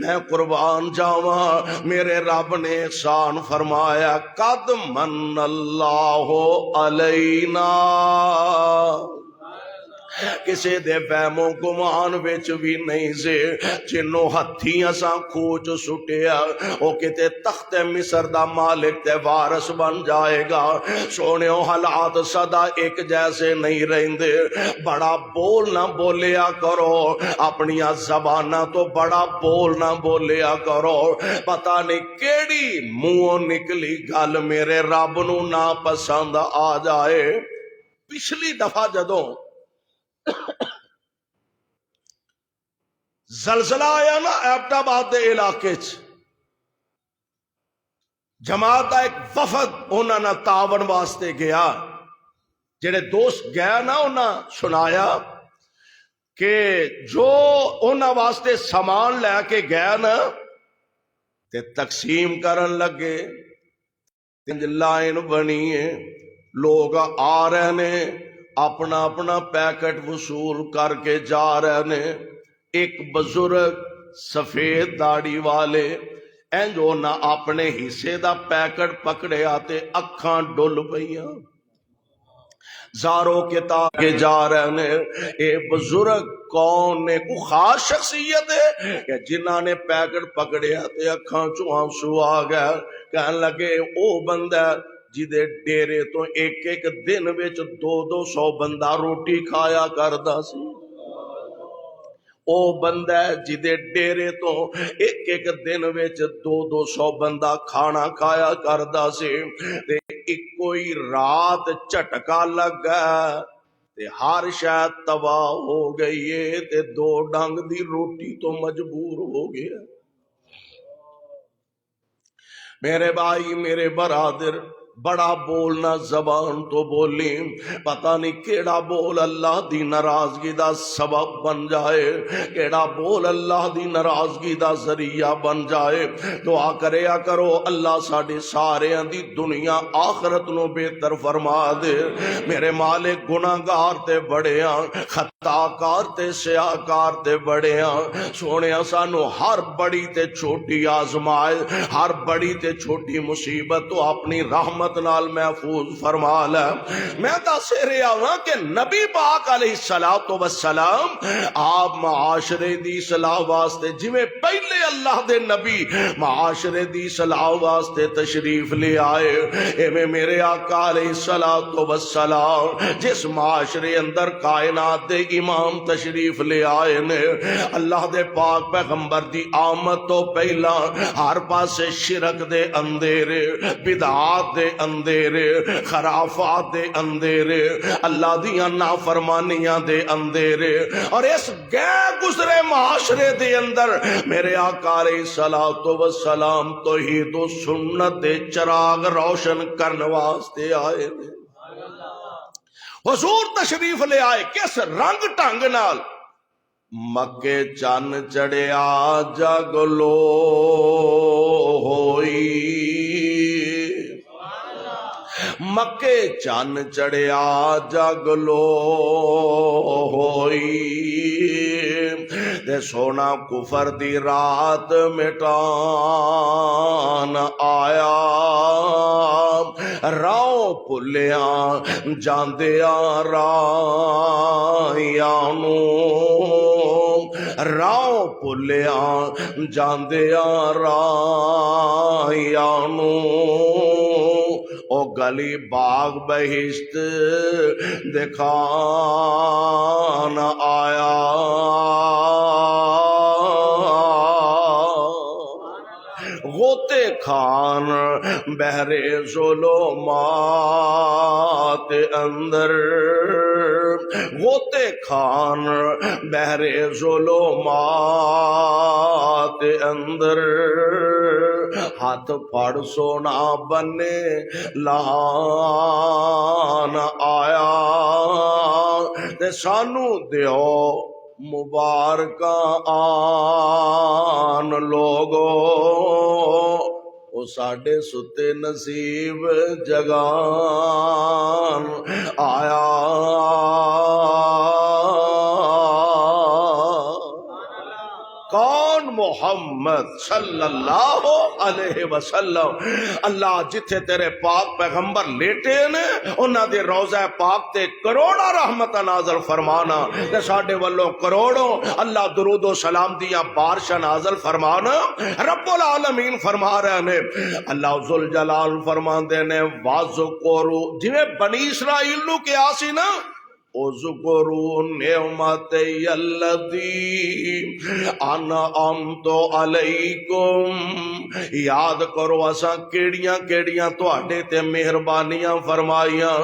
میں قربان جاواں میرے رب نے احسان فرمایا قد من اللہ علینا، کسے دے وہمو گمان وچ بھی نہیں سے، جنوں ہتھیں اساں کھوچ سٹیا او کتے تخت مصر دا مالک تے وارث بن جائے گا۔ سونےو حالات صدا ایک جیسے نہیں رہندے، بڑا بول نہ بولیا کرو، اپنیاں زباناں تو بڑا بول نہ بولیا کرو، پتہ نہیں کیڑی منہوں نکلی گل میرے رب نو نا پسند آ جائے۔ پچھلی دفعہ جدوں زلزلہ آیا نا ایبٹ آباد دے علاقے چ، جماعت کا ایک وفد انہوں نے تعاون واسطے گیا. جڑے دوست گیا نا انہاں سنایا کہ جو انہاں واسطے سامان لے کے گیا نا تے تقسیم کرن لگے. لائن بنی ہے, لوگ آ رہے نے اپنا اپنا پیکٹ وصول کر کے جا رہے نے. ایک بزرگ سفید داڑھی والے جو نہ اپنے حصے دا پیکٹ پکڑے آتے اکھاں ڈل پئیاں. زاروں کے تاکے جا رہے نے. اے بزرگ کون نے؟ کو خاص شخصیت ہے کہ جنہاں نے پیکٹ پکڑے آتے اکھاں چوں آنسو آ گیا. کہنے لگے او بندہ جدے ڈیرے تو ایک ایک دن وچ 200 بندہ روٹی کھایا کردا سی. او بندہ جدے ڈیرے تو ایک ایک دن وچ 200 بندہ کھانا کھایا کردا سی. تے ایک کوئی رات جھٹکا لگا تے ہر شاید تباہ ہو گئی ہے تے 2 ڈنگ دی روٹی تو مجبور ہو گیا. میرے بھائی میرے برادر بڑا بولنا زبان تو بولی, پتہ نہیں کیڑا بول اللہ دی ناراضگی دا سبب بن جائے, کیڑا بول اللہ دی ناراضگی دا ذریعہ بن جائے. دعا کریا کرو اللہ ساڈے سارے دی دنیا آخرت نو بہتر فرما دے. میرے مالک گناہگار تے بڑے ہاں, خطا کار تے سیاہ کار تے بڑے ہاں. سونیا سانو ہر بڑی تے چھوٹی آزمائے, ہر بڑی تے چھوٹی مصیبت تو اپنی رحمت نال محفوظ فرما لے. میں دس رہا ہوں کہ نبی پاک علیہ السلام آپ معاشرے دی اصلاح واسطے جویں پہلے اللہ دے نبی معاشرے دی اصلاح واسطے تشریف لے آئے, ایویں میرے آقا علیہ السلام جس معاشرے اندر کائنات دے امام تشریف لے آئے نے, اللہ دے پاک پیغمبر دی آمد تو پہلا ہر پاسے شرک دے اندھیرے, بدعات دے اندھیرے, خرافات دے اندھیرے, اللہ دیاں نافرمانیاں دے اندھیرے. اور اس گئے گزرے معاشرے دے اندر میرے آقا علیہ السلام توحید و سنت دے چراغ روشن کرنے واسطے آئے. حضور تشریف لے آئے کس رنگ ٹنگ نال؟ مکے چن چڑھیا جگلو ہوئی, مکے چن چڑھیا جگلو ہوئی. تے سونا کفر دی رات مٹان آیا, راؤ پلیاں جاندیاں رائیانو, راؤ پلیاں جاندیاں رائیانو. او گلی باغ بہشت دکھان آیا, غوطے خان بحرے ظلمات اندر, غوطے خان بحرے ظلمات اندر. ہاتھ پھڑ سونا بنے لہان آیا, تے سانو دیو مبارکاں آن لوگو, او ساڈے ستے نصیب جگان آیا. کون؟ محمد صلی اللہ علیہ وسلم. اللہ جتھے تیرے پاک پیغمبر لیٹے نے انہاں دے روضہ پاک تے کروڑا رحمت نازل فرمانا, تے ساڈے والوں کروڑوں اللہ درود و سلام دیاں بارشاں نازل فرمانا. رب العالمین فرما رہے نے, اللہ ذوالجلال فرماندے نے, واذکروا جویں بنی اسرائیل نو کیا سی نا اذکروا نعمتی التی انعمت علیکم، یاد کرو اساں کیڑیاں کیڑیاں تواڈے تے مہربانیاں فرمائیاں۔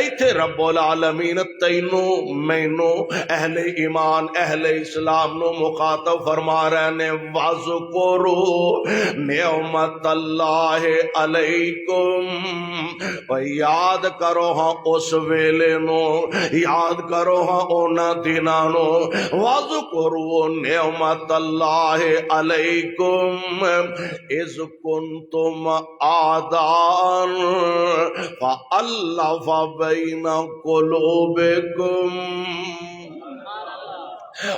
ایتھے رب العالمین تینوں مینوں اہل ایمان اہل اسلام نو مخاطب فرما رہے نے، وَاذْكُرُوا نعمت اللہ علیکم، یاد کرو ہاں اس ویلے نو، یاد کرو ہاں اونا دناں نو، وَاذْكُرُوا نعمت اللہ علیکم اذ کنتم اعداء فألف بین قلوبکم۔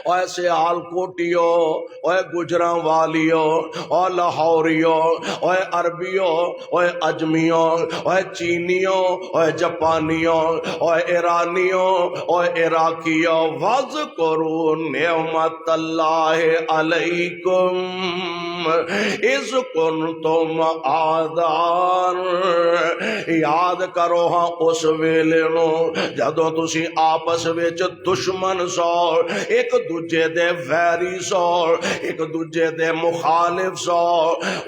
اے سیال کوٹیو، اے گجراں والیو، اے لاہوریو، اے عربیو، اے اجمیو، اے چینیو، اے جاپانیو، اے ایرانیو، اے عراقیو، وَاذْكُرُوا نعمت اللہ علیکم اذ کنتم اعداء، یاد کرو ہاں اس ویلے نو جدوں تسی آپس وچ دشمن سو، ایک دوجے دے ویری سو، ایک دوجے دے مخالف سو۔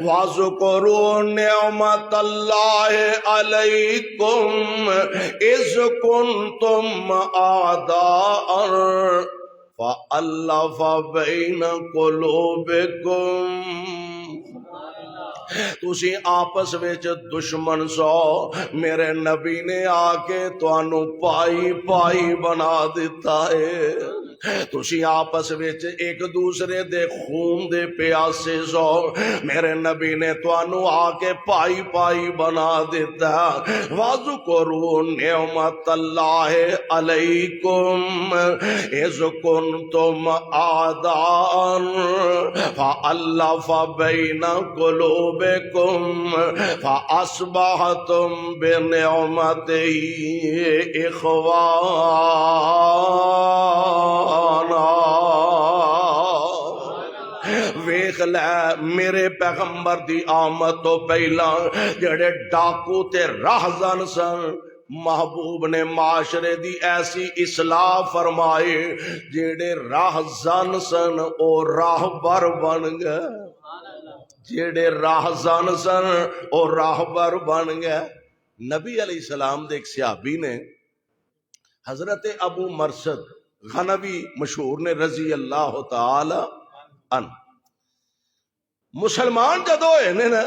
وَاذْكُرُوا نعمت اللہ علیکم اذ کنتم اعداء فألف بین قلوبکم، تسی آپس وچ دشمن سو، میرے نبی نے آ کے تانوں پائی پائی بنا دیتا ہے۔ تسی آپس وچ ایک دوسرے دے خون دے پیاسے سو، میرے نبی نے تانوں آ کے پائی پائی بنا دیتا۔ وَاذْكُرُوا نعمت اللہ علیکم اذ کنتم اعداء فألف بین قلوبکم فأصبحتم بنعمتہ اخوانا۔ ویکھ لے میرے پیغمبر دی آمد تو پہلا جڑے ڈاکو تے راہزن سن، محبوب نے معاشرے دی ایسی اصلاح فرمائے، جڑے راہزن سن او راہبر بن گئے، جڑے راہزن سن او راہبر بن گئے۔ نبی علیہ السلام دے ایک صحابی نے حضرت ابو مرثد غنوی مشہور نے رضی اللہ تعالی عنہ، مسلمان جدو ہوئے نے نا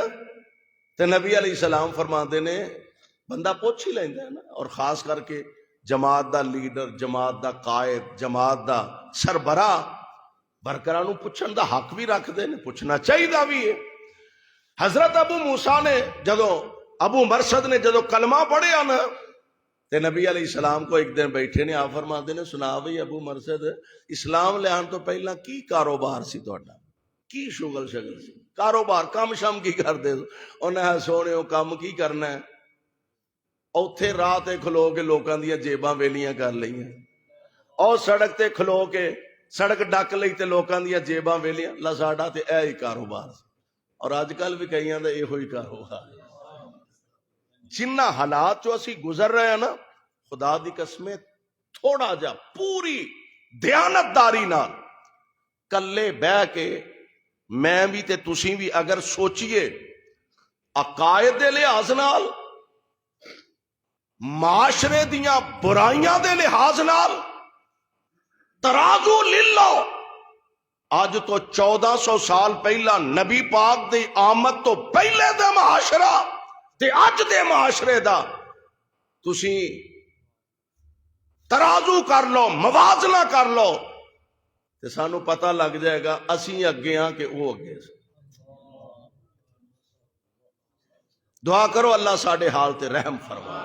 تے نبی علیہ السلام فرماندے نے بندہ پوچھ ہی لیندا ہے نا، اور خاص کر کے جماعت دا لیڈر، جماعت دا قائد، جماعت دا سربراہ برکراں نو پوچھن دا حق بھی رکھ دے نے، پوچھنا چاہیے بھی ہے۔ حضرت ابو موسیٰ نے جدو ابو مرثد نے جدو کلمہ پڑھیا نا تے نبی علیہ السلام کو ایک دن بیٹھے نے، آپ فرماندے نے سنا بھئی ابو مرثد، اسلام لے آن تو پہلا کی کاروبار سی تہاڈا، کی شغل شگل سی، کاروبار کم شم کی کر دے؟ انہیں سونےو کم کی کرنا ہے؟ اوتھے راہ تے کھلو کے لوکاں دیاں جیباں ویلیاں کر لئیاں، اور سڑک تے کھلو کے سڑک ڈک لئی تے لوکاں دیاں جیباں ویلیاں، لا ساڈا تے اے ہی کاروبار سی۔ اور آج کل بھی کئیاں دا یہ ہوئی کاروبار۔ جنہ حالات جو اسی گزر رہے ہیں نا، خدا دی قسمیں تھوڑا جا پوری دیانتداری نال کلے بہ کے میں بھی تے تسی بھی اگر سوچئے عقائد دے لحاظ نال، معاشرے دیاں برائیاں دے لحاظ نال ترازو لے لو۔ آج تو 1400 سال پہلا نبی پاک دی آمد تو پہلے دا معاشرہ تے اج دے معاشرے دا تسی ترازو کر لو، موازنہ کر لو تے سانو پتہ لگ جائے گا اسی اگے ہاں کہ وہ اگے۔ دعا کرو اللہ ساڈے حال تے رحم فرما۔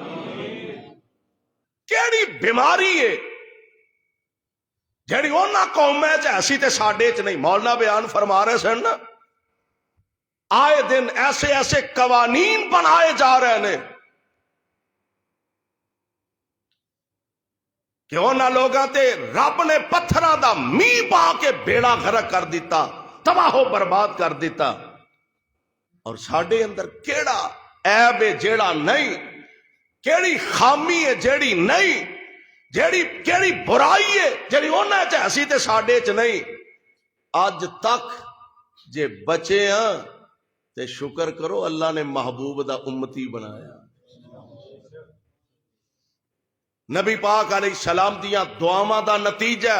کیڑی بیماری ہے جیڑی اونا قومیں چ ایسی تے ساڈے چ نہیں؟ مولانا بیان فرما رہے سن نا، آئے دن ایسے ایسے قوانین بنائے جا رہے ہیں کہ اونا لوگاں تے رب نے پتھراں دا میہ پا کے بیڑا غرق کر دیتا، تباہ و برباد کر دیتا۔ اور ساڈے اندر کیڑا عیب ہے جیڑا نہیں، کیڑی خامی ہے جیڑی نہیں، جیڑی برائی ہے جیڑی انہاں چ اسی تے ساڈے چ نہیں، اج تک جے بچے ہاں تے شکر کرو اللہ نے محبوب دا امتی بنایا۔ نبی پاک علیہ السلام دیاں دعاواں دا نتیجہ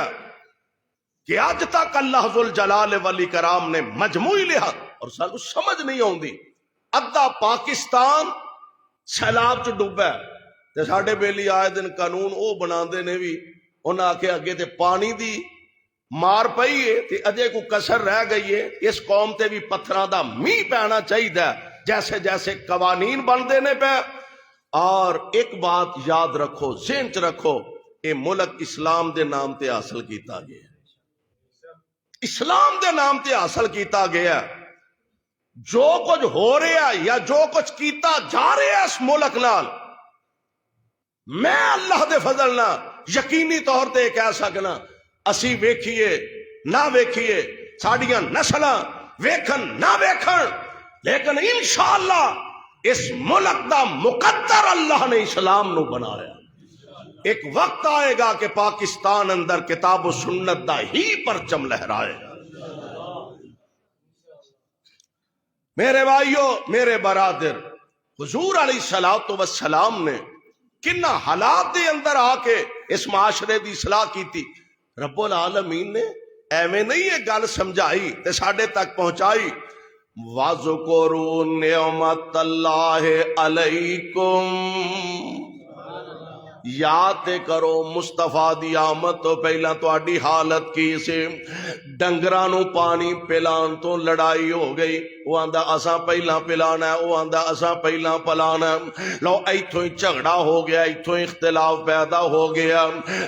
کہ اج تک اللہ ذوالجلال والاکرام نے مجموعی لحاظ، اور سانو سمجھ نہیں آوندی، ادھا پاکستان سیلاب چ ڈوبا ہے تے ساڈے بیلی آئے دن قانون او بناندے نے بھی انہاں آکھے اگے تے پانی دی مار پئی ہے تے اجے کو کسر رہ گئی ہے، اس قوم تے بھی پتھراں دا میہ پینا چاہیے جیسے جیسے قوانین بندے نے پہ۔ اور ایک بات یاد رکھو، ذہن چ رکھو، اے ملک اسلام دے نام تے حاصل کیتا گیا، اسلام دے نام تے حاصل کیتا گیا۔ جو کچھ ہو رہا یا جو کچھ کیتا جا رہا ہے اس ملک نال، میں اللہ دے فضل نہ یقینی طور تے کہہ سکنا، اسی ویکھیے نہ ویکھیے، ساڈیاں نسلاں ویکھن نہ ویکھن، لیکن انشاءاللہ اس ملک دا مقدر اللہ نے اسلام نو بنایا۔ ایک وقت آئے گا کہ پاکستان اندر کتاب و سنت دا ہی پرچم لہرائے گا۔ میرے بھائیو، میرے برادر، حضور علیہ السلام نے کنہ حالات دے اندر آ کے اس معاشرے دی اصلاح کی تھی۔ رب العالمین نے ایویں نہیں یہ گل سمجھائی تے ساڈے تک پہنچائی، وَاذْكُرُوا نِعْمَتَ اللَّهِ عَلَيْكُمْ، یاد کرو مصطفیٰ دی آمد تو پہلا تہاڈی حالت کی سی، ڈنگراں نو پانی پلان تو لڑائی ہو گئی، وہ آندا اساں پہلا پلانا ہے، وہ آندا اساں پہلا پلانا ہے، لو ایتھوں ہی جھگڑا ہو گیا، ایتھوں اختلاف پیدا ہو گیا،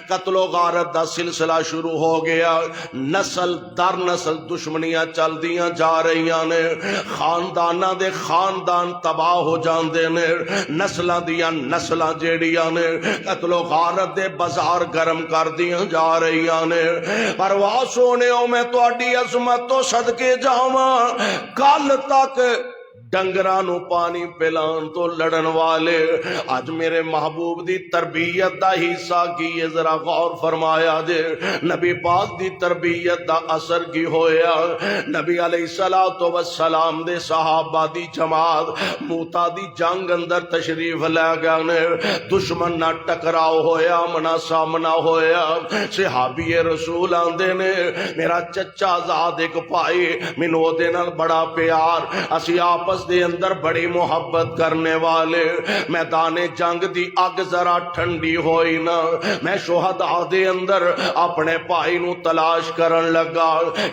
قتل و غارت دا سلسلہ شروع ہو گیا، نسل در نسل دشمنیاں چل دیاں جا رہیاں نے، خانداناں دے خاندان تباہ ہو جاندے نے، نسلاں دیاں نسلاں جیڑیاں نے قتل و غارت دے بازار گرم کر دیاں جا رہیاں نے۔ پرواہ سونےو میں تہاڈی عظمت تو صدقے جاواں، کل تک ڈنگراں نو پانی پلان تو لڑن والے اج میرے محبوب دی تربیت دا حصہ کی ہے، ذرا غور فرمایا جے نبی پاک دی تربیت دا اثر کی ہویا۔ نبی علیہ السلام دے صحابہ دی جماعت موتا دی جنگ اندر تشریف لے گئے، دشمن نہ ٹکراؤ ہویا، منا سامنا ہویا، صحابی رسول آندے نے میرا چچا زاد ایک پائی، مینوں دے نال بڑا پیار، اسی آپس دے اندر بڑی محبت کرنے والے، میدان جنگ دی اگ ذرا ٹھنڈی ہوئی نا، میں شہداء دے اندر اپنے بھائی نو تلاش کرن لگا،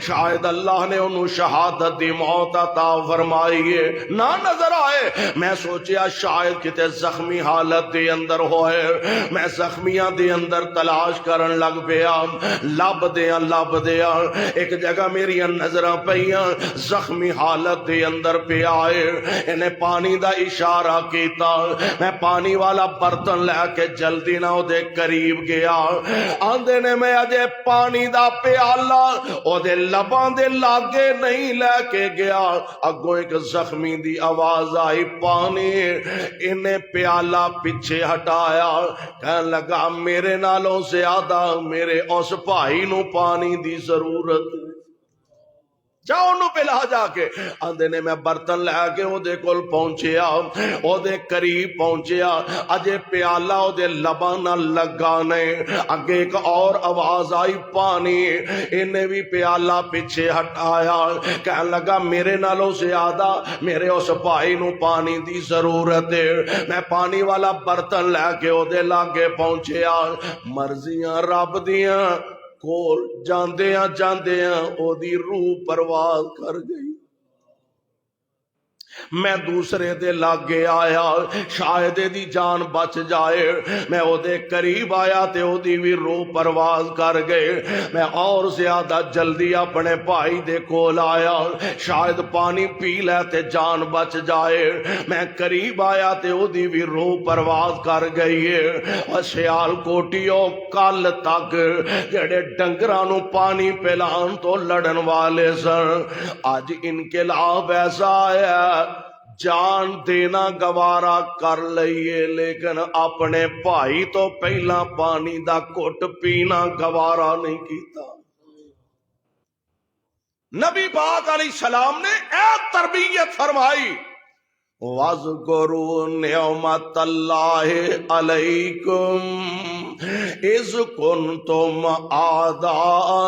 شاید اللہ نے انہوں شہادت دی موت عطا فرمائیے نہ نظر آئے، میں سوچیا شاید کتے زخمی حالت دے اندر ہوئے، میں زخمیاں دے اندر تلاش کرن لگ پیا، لب دیا ایک جگہ میری نظراں پئیاں زخمی حالت دے اندر پہ آئے، انہیں پانی دا اشارہ کیتا، میں پانی والا برتن لے کے جلدی نہ او دے قریب گیا، آندے نے میں اجے پانی دا پیالہ او دے لباں دے لاگے نہیں لے کے گیا، اگوں ایک زخمی دی آواز آئی پانی، انہیں پیالہ پیچھے ہٹایا، کہنے لگا میرے نالوں زیادہ میرے اس بھائی نو پانی دی ضرورت، جاؤ انہوں پلا جا کے، آندے نے میں برتن لے کے او دے کول پہنچیا، او دے قریب پہنچیا، اجے پیالہ او دے لبانا لگانے، اگے ایک اور آواز آئی پانی، انہیں بھی پیالہ پیچھے ہٹایا، کہنے لگا میرے نالوں زیادہ میرے اس بھائی نو پانی دی ضرورت ہے، میں پانی والا برتن لے کے او دے لاگے پہنچیا، مرضیاں رب دیاں کول جاندیاں او دی روح پرواز کر گئی، میں دوسرے دے لاگے آیا شاید دی جان بچ جائے، میں او دے قریب آیا تے او دی بھی روح پرواز کر گئے، میں اور زیادہ جلدی اپنے بھائی دے کول آیا شاید پانی پی لے تے جان بچ جائے، میں قریب آیا تے او دی بھی روح پرواز کر گئی ہے۔ اور سیال کوٹیوں کل تک جڑے ڈنگراں نو پانی پلان تو لڑن والے سن، اج انقلاب ایسا آیا جان دینا گوارا کر لئیے لیکن اپنے بھائی تو پہلا پانی دا گھٹ پینا گوارا نہیں کیتا۔ نبی پاک علیہ السلام نے اے تربیت فرمائی، وَاذْكُرُوا نِعْمَتَ اللَّهِ عَلَيْكُمْ إِذْ كُنْتُمْ أَعْدَاءً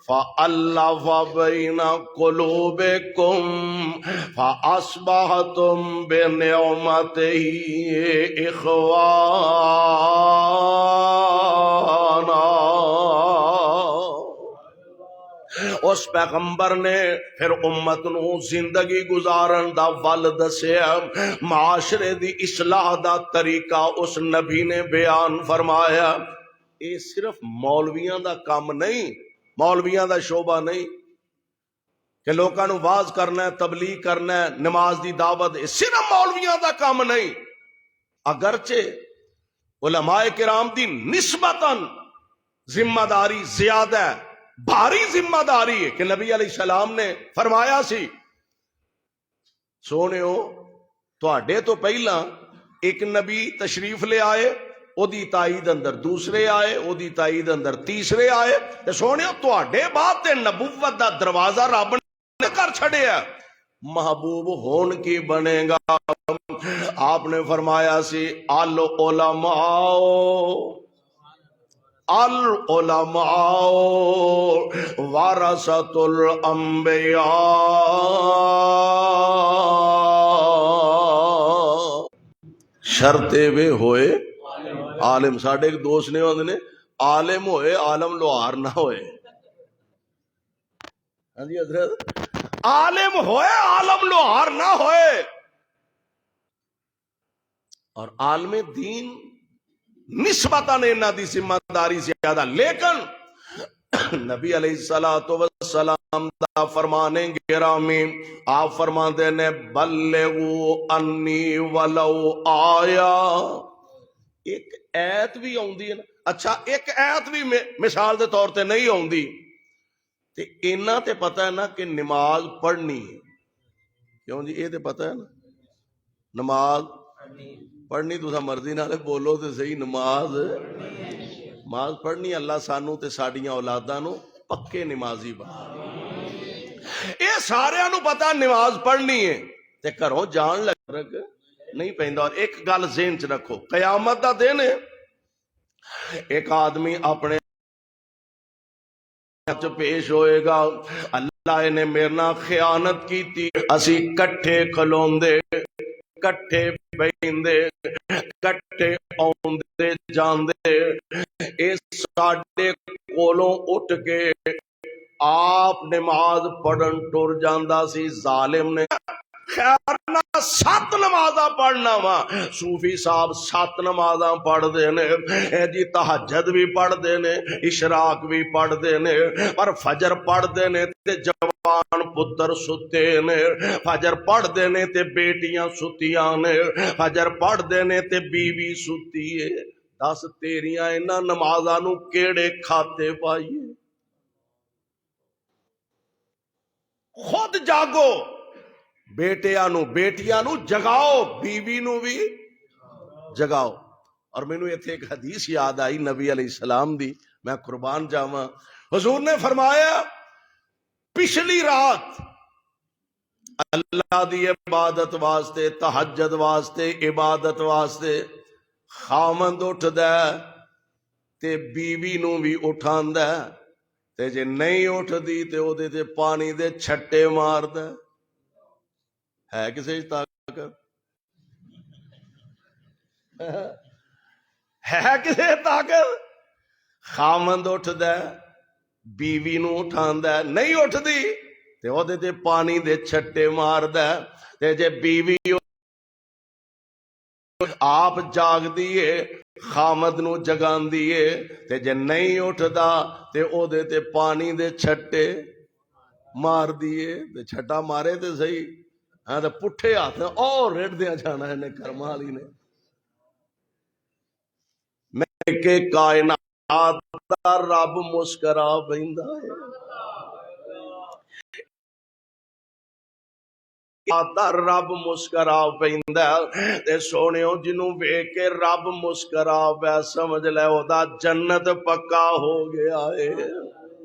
فَأَلَّفَ بَيْنَ قُلُوبِكُمْ فَأَصْبَحْتُمْ بِنِعْمَتِهِ إِخْوَانًا۔ اس پیغمبر نے پھر امت نو زندگی گزارن دا ول دسیا، معاشرے دی اصلاح دا طریقہ اس نبی نے بیان فرمایا۔ اے صرف مولویاں دا کام نہیں، مولویاں دا شعبہ نہیں کہ لوکاں نو واز کرنا ہے، تبلیغ کرنا ہے، نماز دی دعوت، صرف مولویاں دا کام نہیں۔ اگرچہ علماء کرام دی نسبتاً ذمہ داری زیادہ ہے، بھاری ذمہ داری ہے کہ نبی علیہ السلام نے فرمایا سی، سونےو تواڈے تو پہلا ایک نبی تشریف لے آئے، او دی تائید اندر دوسرے آئے، او دی تائید اندر تیسرے آئے، تے سونےو تواڈے بعد تے نبوت دا دروازہ رب نے کر چھڑیا، محبوب ہون کی بنے گا۔ آپ نے فرمایا سی العلماء ورثۃ الانبیاء، شرطے وے ہوئے عالم۔ ساڈے ایک دوست نے ہوندے نے عالم ہوئے عالم لوہار نہ ہوئے۔ ہاں جی حضرت، عالم ہوئے عالم لوہار نہ ہوئے۔ اور عالم دین نسبتاً انہاں دی ذمہ داری زیادہ، لیکن نبی علیہ السلام دا فرمانے گرامی، آپ فرماندے نے بلغوا انی ولو آیا۔ ایک ایت بھی آؤندی ہے نا، اچھا ایک ایت بھی مثال دے طور تے نہیں آؤندی تے اینا تے پتہ ہے نا کہ نماز پڑھنی ہے، کیوں جی؟ یہ تے پتہ ہے نا نماز پڑھنی، تسا مرضی نال بولو تے صحیح، نماز پڑھنی۔ اللہ سانو تے ساڈیاں اولاداں نو پکے نمازی بنا۔ اے سارے نو پتہ نماز پڑھنی ہے تے گھروں جان لگ نہیں پیندا۔ اور ایک گل ذہن چ رکھو، قیامت دا دن ہے، ایک آدمی اپنے پیش ہوئے گا، اللہ نے میرے نال خیانت کیتی، اسی کٹھے کھلوندے، کٹھے بیندے، کٹھے آوندے جاندے، اے ساڈے کولوں اٹھ کے آپ نماز پڑھن ٹر جاندا سی، ظالم نے خیر نہ 7 نمازاں پڑھنا وا، صوفی صاحب 7 نمازاں پڑھ دے نے، اے جی تہجد بھی پڑھ دے نے، اشراق بھی پڑھ دے نے، پر فجر پڑھ دے نے تے جوان پتر ستے نے، فجر پڑھ دے نے تے بیٹیاں ستیاں نے، فجر پڑھ دے نے تے بیوی ستی ہے۔ دس تیریاں انہاں نمازاں نو کیڑے کھاتے پائیے؟ خود جاگو، بیٹیاں نو جگاؤ، بیوی نو بھی جگاؤ۔ اور میں نو ایتھے ایک حدیث یاد آئی نبی علیہ السلام دی، میں قربان جاواں، حضور نے فرمایا پچھلی رات اللہ دی عبادت واسطے، تہجد واسطے، عبادت واسطے خامند اٹھدا تے بیوی نو بھی اٹھاندا تے جے نہیں اٹھدی تے او دے تے پانی دے چھٹے ماردا۔ ہے کسے طاقت؟ ہے کسے طاقت؟ خامند اٹھدا بیوی نو اٹھاندا، نہیں اٹھدی تے او دے تے پانی دے چھٹے ماردا، تے جے بیوی آپ جاگ دیئے خامد نو جگان دیئے تے جے نہیں اٹھدا تے او دے تے پانی دے چھٹے مار دیئے، تے چھٹا مارے تے صحیح، ہاں تے پٹھے ہاتھ اور ریڑ دیا جانا ہے نے کرمالی نے۔ میں کہ کائنات دا رب مسکرا بیندا ہے۔ ਆਦਾ ਰੱਬ ਮੁਸਕਰਾ ਪੈਂਦਾ ਤੇ ਸੋਹਣਿਓ ਜਿਹਨੂੰ ਵੇਖ ਕੇ ਰੱਬ ਮੁਸਕਰਾ ਪੈ ਸਮਝ ਲੈ ਉਹਦਾ ਜੰਨਤ ਪੱਕਾ ਹੋ ਗਿਆ ਏ।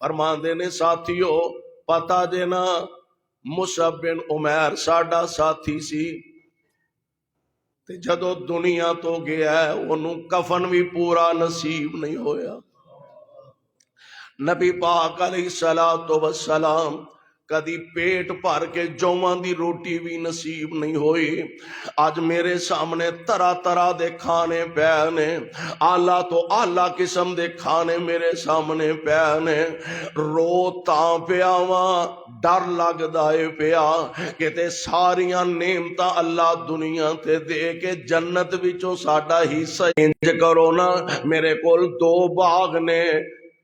فرماندے نے ساتھیو پتا دینا مصعب بن عمیر ساڈا ساتھی سی تے جدو دنیا تو گیا ہے انہوں کفن بھی پورا نصیب نہیں ہویا. نبی پاک علیہ الصلوۃ والسلام کدی پیٹ بھر کے جوواں دی روٹی بھی نصیب نہیں ہوئی. آج میرے سامنے طرح طرح دے کھانے پے نے, آلہ تو آلہ قسم دے کھانے میرے سامنے پے نے. رو تاں پیا واں ڈر لگدا اے پیا کہ ساریاں نعمتاں اللہ دنیا تے دے کے جنت وچوں ساڈا حصہ انج کرو نا. میرے کول 2 باغ نے,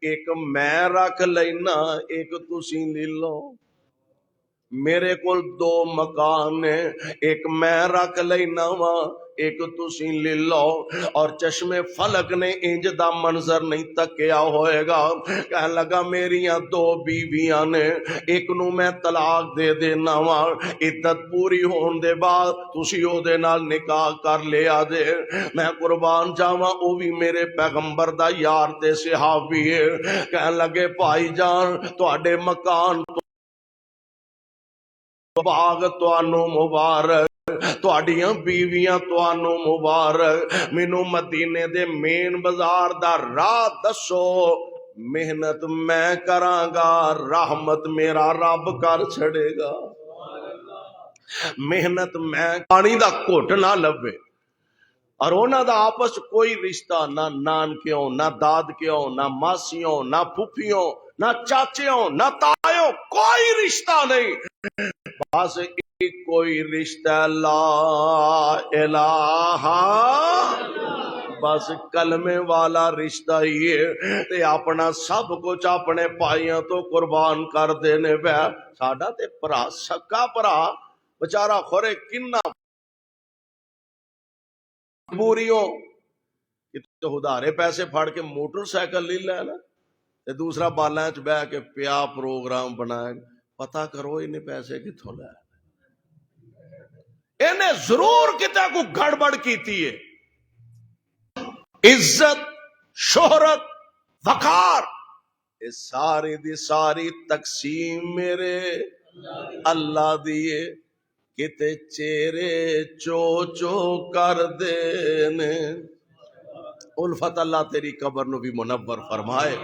ایک میں رکھ لینا ایک تسی لے لو. میرے کول 2 مکان نے, ایک میں رکھ لینا وا ایک تسی لے لو. اور چشمے فلک نے انج دا منظر نہیں تکیا ہوئے گا. کہنے لگا میریاں 2 بیویاں نے, ایک نو میں طلاق دے دینا وا, عدت پوری ہون دے بعد تسی او دے نال نکاح کر لیا دے. میں قربان جاواں او بھی میرے پیغمبر دا یار تے صحابی ہے. کہنے لگے بھائی جان تواڈے مکان باغ توانو مبارک, تواڈیاں بیویاں توانو مبارک. مینوں مدینے دے مین بازار دا راہ دسو, محنت میں کراں گا, رحمت میرا رب کر چھڑے گا. محنت میں پانی دا گھٹ نہ لبے. اور انہاں دا آپس کوئی رشتہ نہ نانکیوں نہ دادکیوں نہ ماسیوں نہ پھپھیوں نہ چاچیوں نہ تایوں, کوئی رشتہ نہیں. بس ایک کوئی رشتہ لا الہ, بس کلمے والا رشتہ ہی ہے. تے اپنا سب کچھ اپنے پائیاں تو قربان کر دینے پہ. ساڈا تے پرا سکا پرا بچارا خورے کنا مجبوریوں ادارے پیسے پھڑ کے موٹر سائیکل لے لینا تے دوسرا بالاں چ بہ کے پیا پروگرام بنائے. پتہ کرو انہیں پیسے کتھوں لے, انہیں ضرور کتے کو گڑبڑ کیتی ہے. عزت شہرت وقار یہ ساری دی ساری تقسیم میرے اللہ دیے. کتے چہرے چو چو کر دینے, الفت اللہ تیری قبر نو بھی منور فرمائے.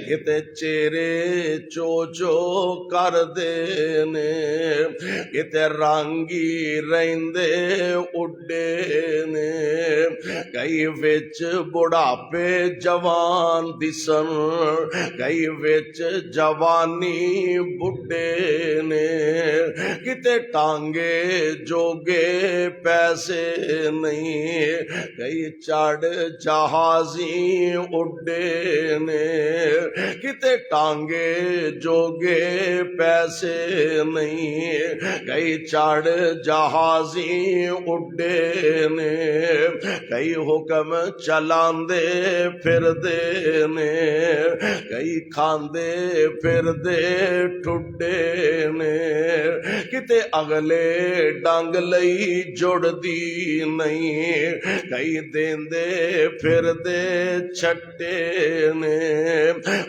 کتے چہرے چو چو کر دینے, کتے رنگی رہندے اڈے نے, کئی وچ بڑھاپے جوان دسن, کئی وچ جوانی بڈھے نے. کتے ٹانگے جوگے پیسے نہیں, کئی چڑھ جہازیں اڈے نے. کتے ٹانگے جوگے پیسے نہیں, کئی چڑھ جہازیں اڈے نے. کئی حکم چلاندے پھر دے نے, کئی کھاندے پھر دے ٹھڈے نے. کتے اگلے ڈنگ لئی جڑ دی نہیں, کئی دیندے پھر دے چھٹے نے.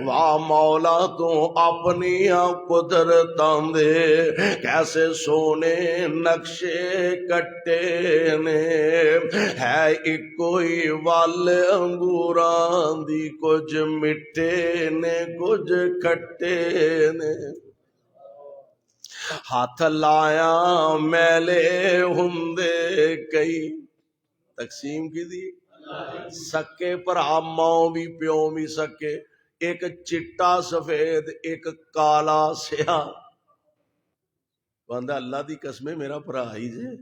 واہ مولا تو اپنی قدرتاں دے کیسے سونے نقشے کٹے نے. ہے ایک کوئی ول انگوراں دی, کچھ مٹھے نے کچھ کھٹے نے. ہاتھ لایا میلے ہندے کئی, تقسیم کی دی سکے پرا ماں بھی پیوں بھی سکے, ایک چٹا سفید ایک کالا سیاہ. بندہ اللہ دی قسمیں میرا پرا ہی جے,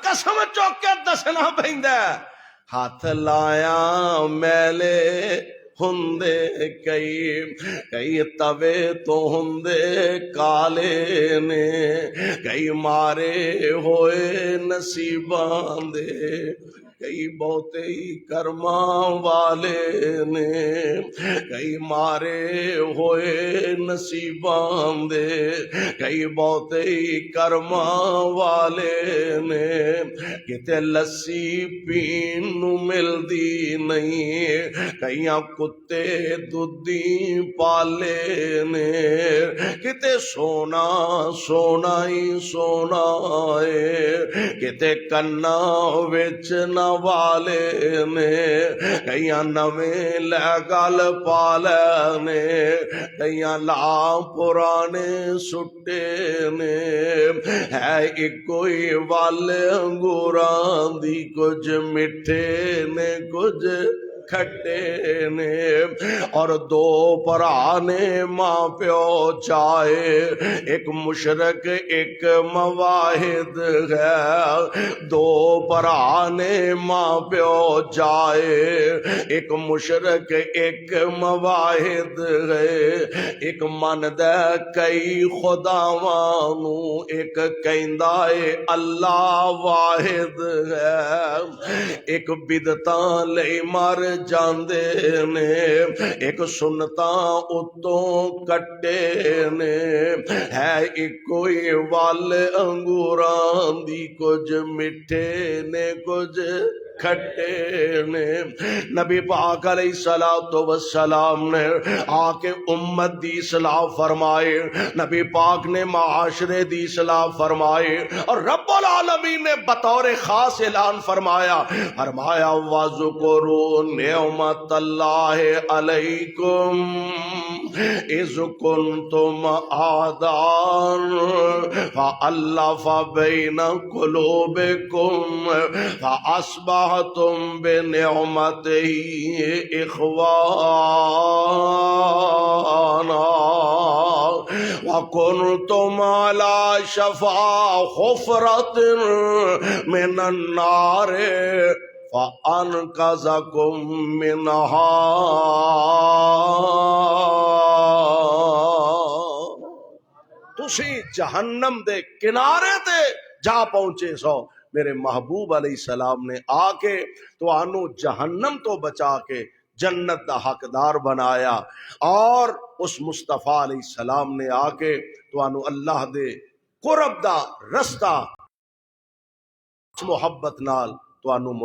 قسم چوک کے دسنا پیندا. ہاتھ لایا میلے ہندے کئی, کئی توے تو ہندے کالے نے, کئی مارے ہوئے نصیباں دے, کئی بہتے ہی کرماں والے نے، کئی مارے ہوئے نصیباں دے، کئی بہتے ہی کرماں والے نے، کتے لسی پین نو ملدی نہیں، کئیاں کتے دودھی پالے نے، کتے سونا سونا ہی سونا ہے، کتے کنا وچ نہ والے نے، کئیاں نویں لے گل پالے نے، کئیاں لا پرانے سٹے نے، ہے ایک کوئی وال انگوراں دی، کچھ مٹھے نے کچھ کھٹے نے، اور دو بھرا نے ماں پیو چائے، ایک مشرک ایک مواحد ہے، دو بھرا نے ماں پیو چائے، ایک مشرک ایک مواحد ہے، ایک مندہ کئی خداواں نو، ایک کہندا اے اللہ واحد ہے، ایک بدعتاں لئی مر جاندے نے، ایک سنتاں اتوں کٹے نے، ہے ایک کوئی وال انگوراں دی، کچھ مٹھے نے کچھ کھٹے نے۔ نبی پاک علیہ السلام نے آ کے امت دی اصلاح فرمائے، نبی پاک نے معاشرے دی اصلاح فرمائے، اور رب العالمین نے بطور خاص اعلان فرمایا، وَذْكُرُوا نِعْمَتَ اللَّهِ عَلَيْكُمْ اِذْ كُنْتُمْ أَعْدَاءً فَأَلَّفَ بَيْنَ قُلُوبِكُمْ فَأَصْبَحْتُمْ بِنِعْمَتِهِ إِخْوَانًا وَكُنْتُمْ عَلَى شَفَا حُفْرَةٍ مِّنَ النَّارِ فَأَنْقَذَكُم مِّنْهَا۔ تسی جہنم دے کنارے تے جا پہنچے سو، میرے محبوب علیہ السلام نے آ کے تو آنو جہنم تو بچا کے جنت دا حقدار بنایا، اور اس مصطفیٰ علیہ السلام نے آ کے تو آنو اللہ دے قرب دا رستہ محبت نال تو آنو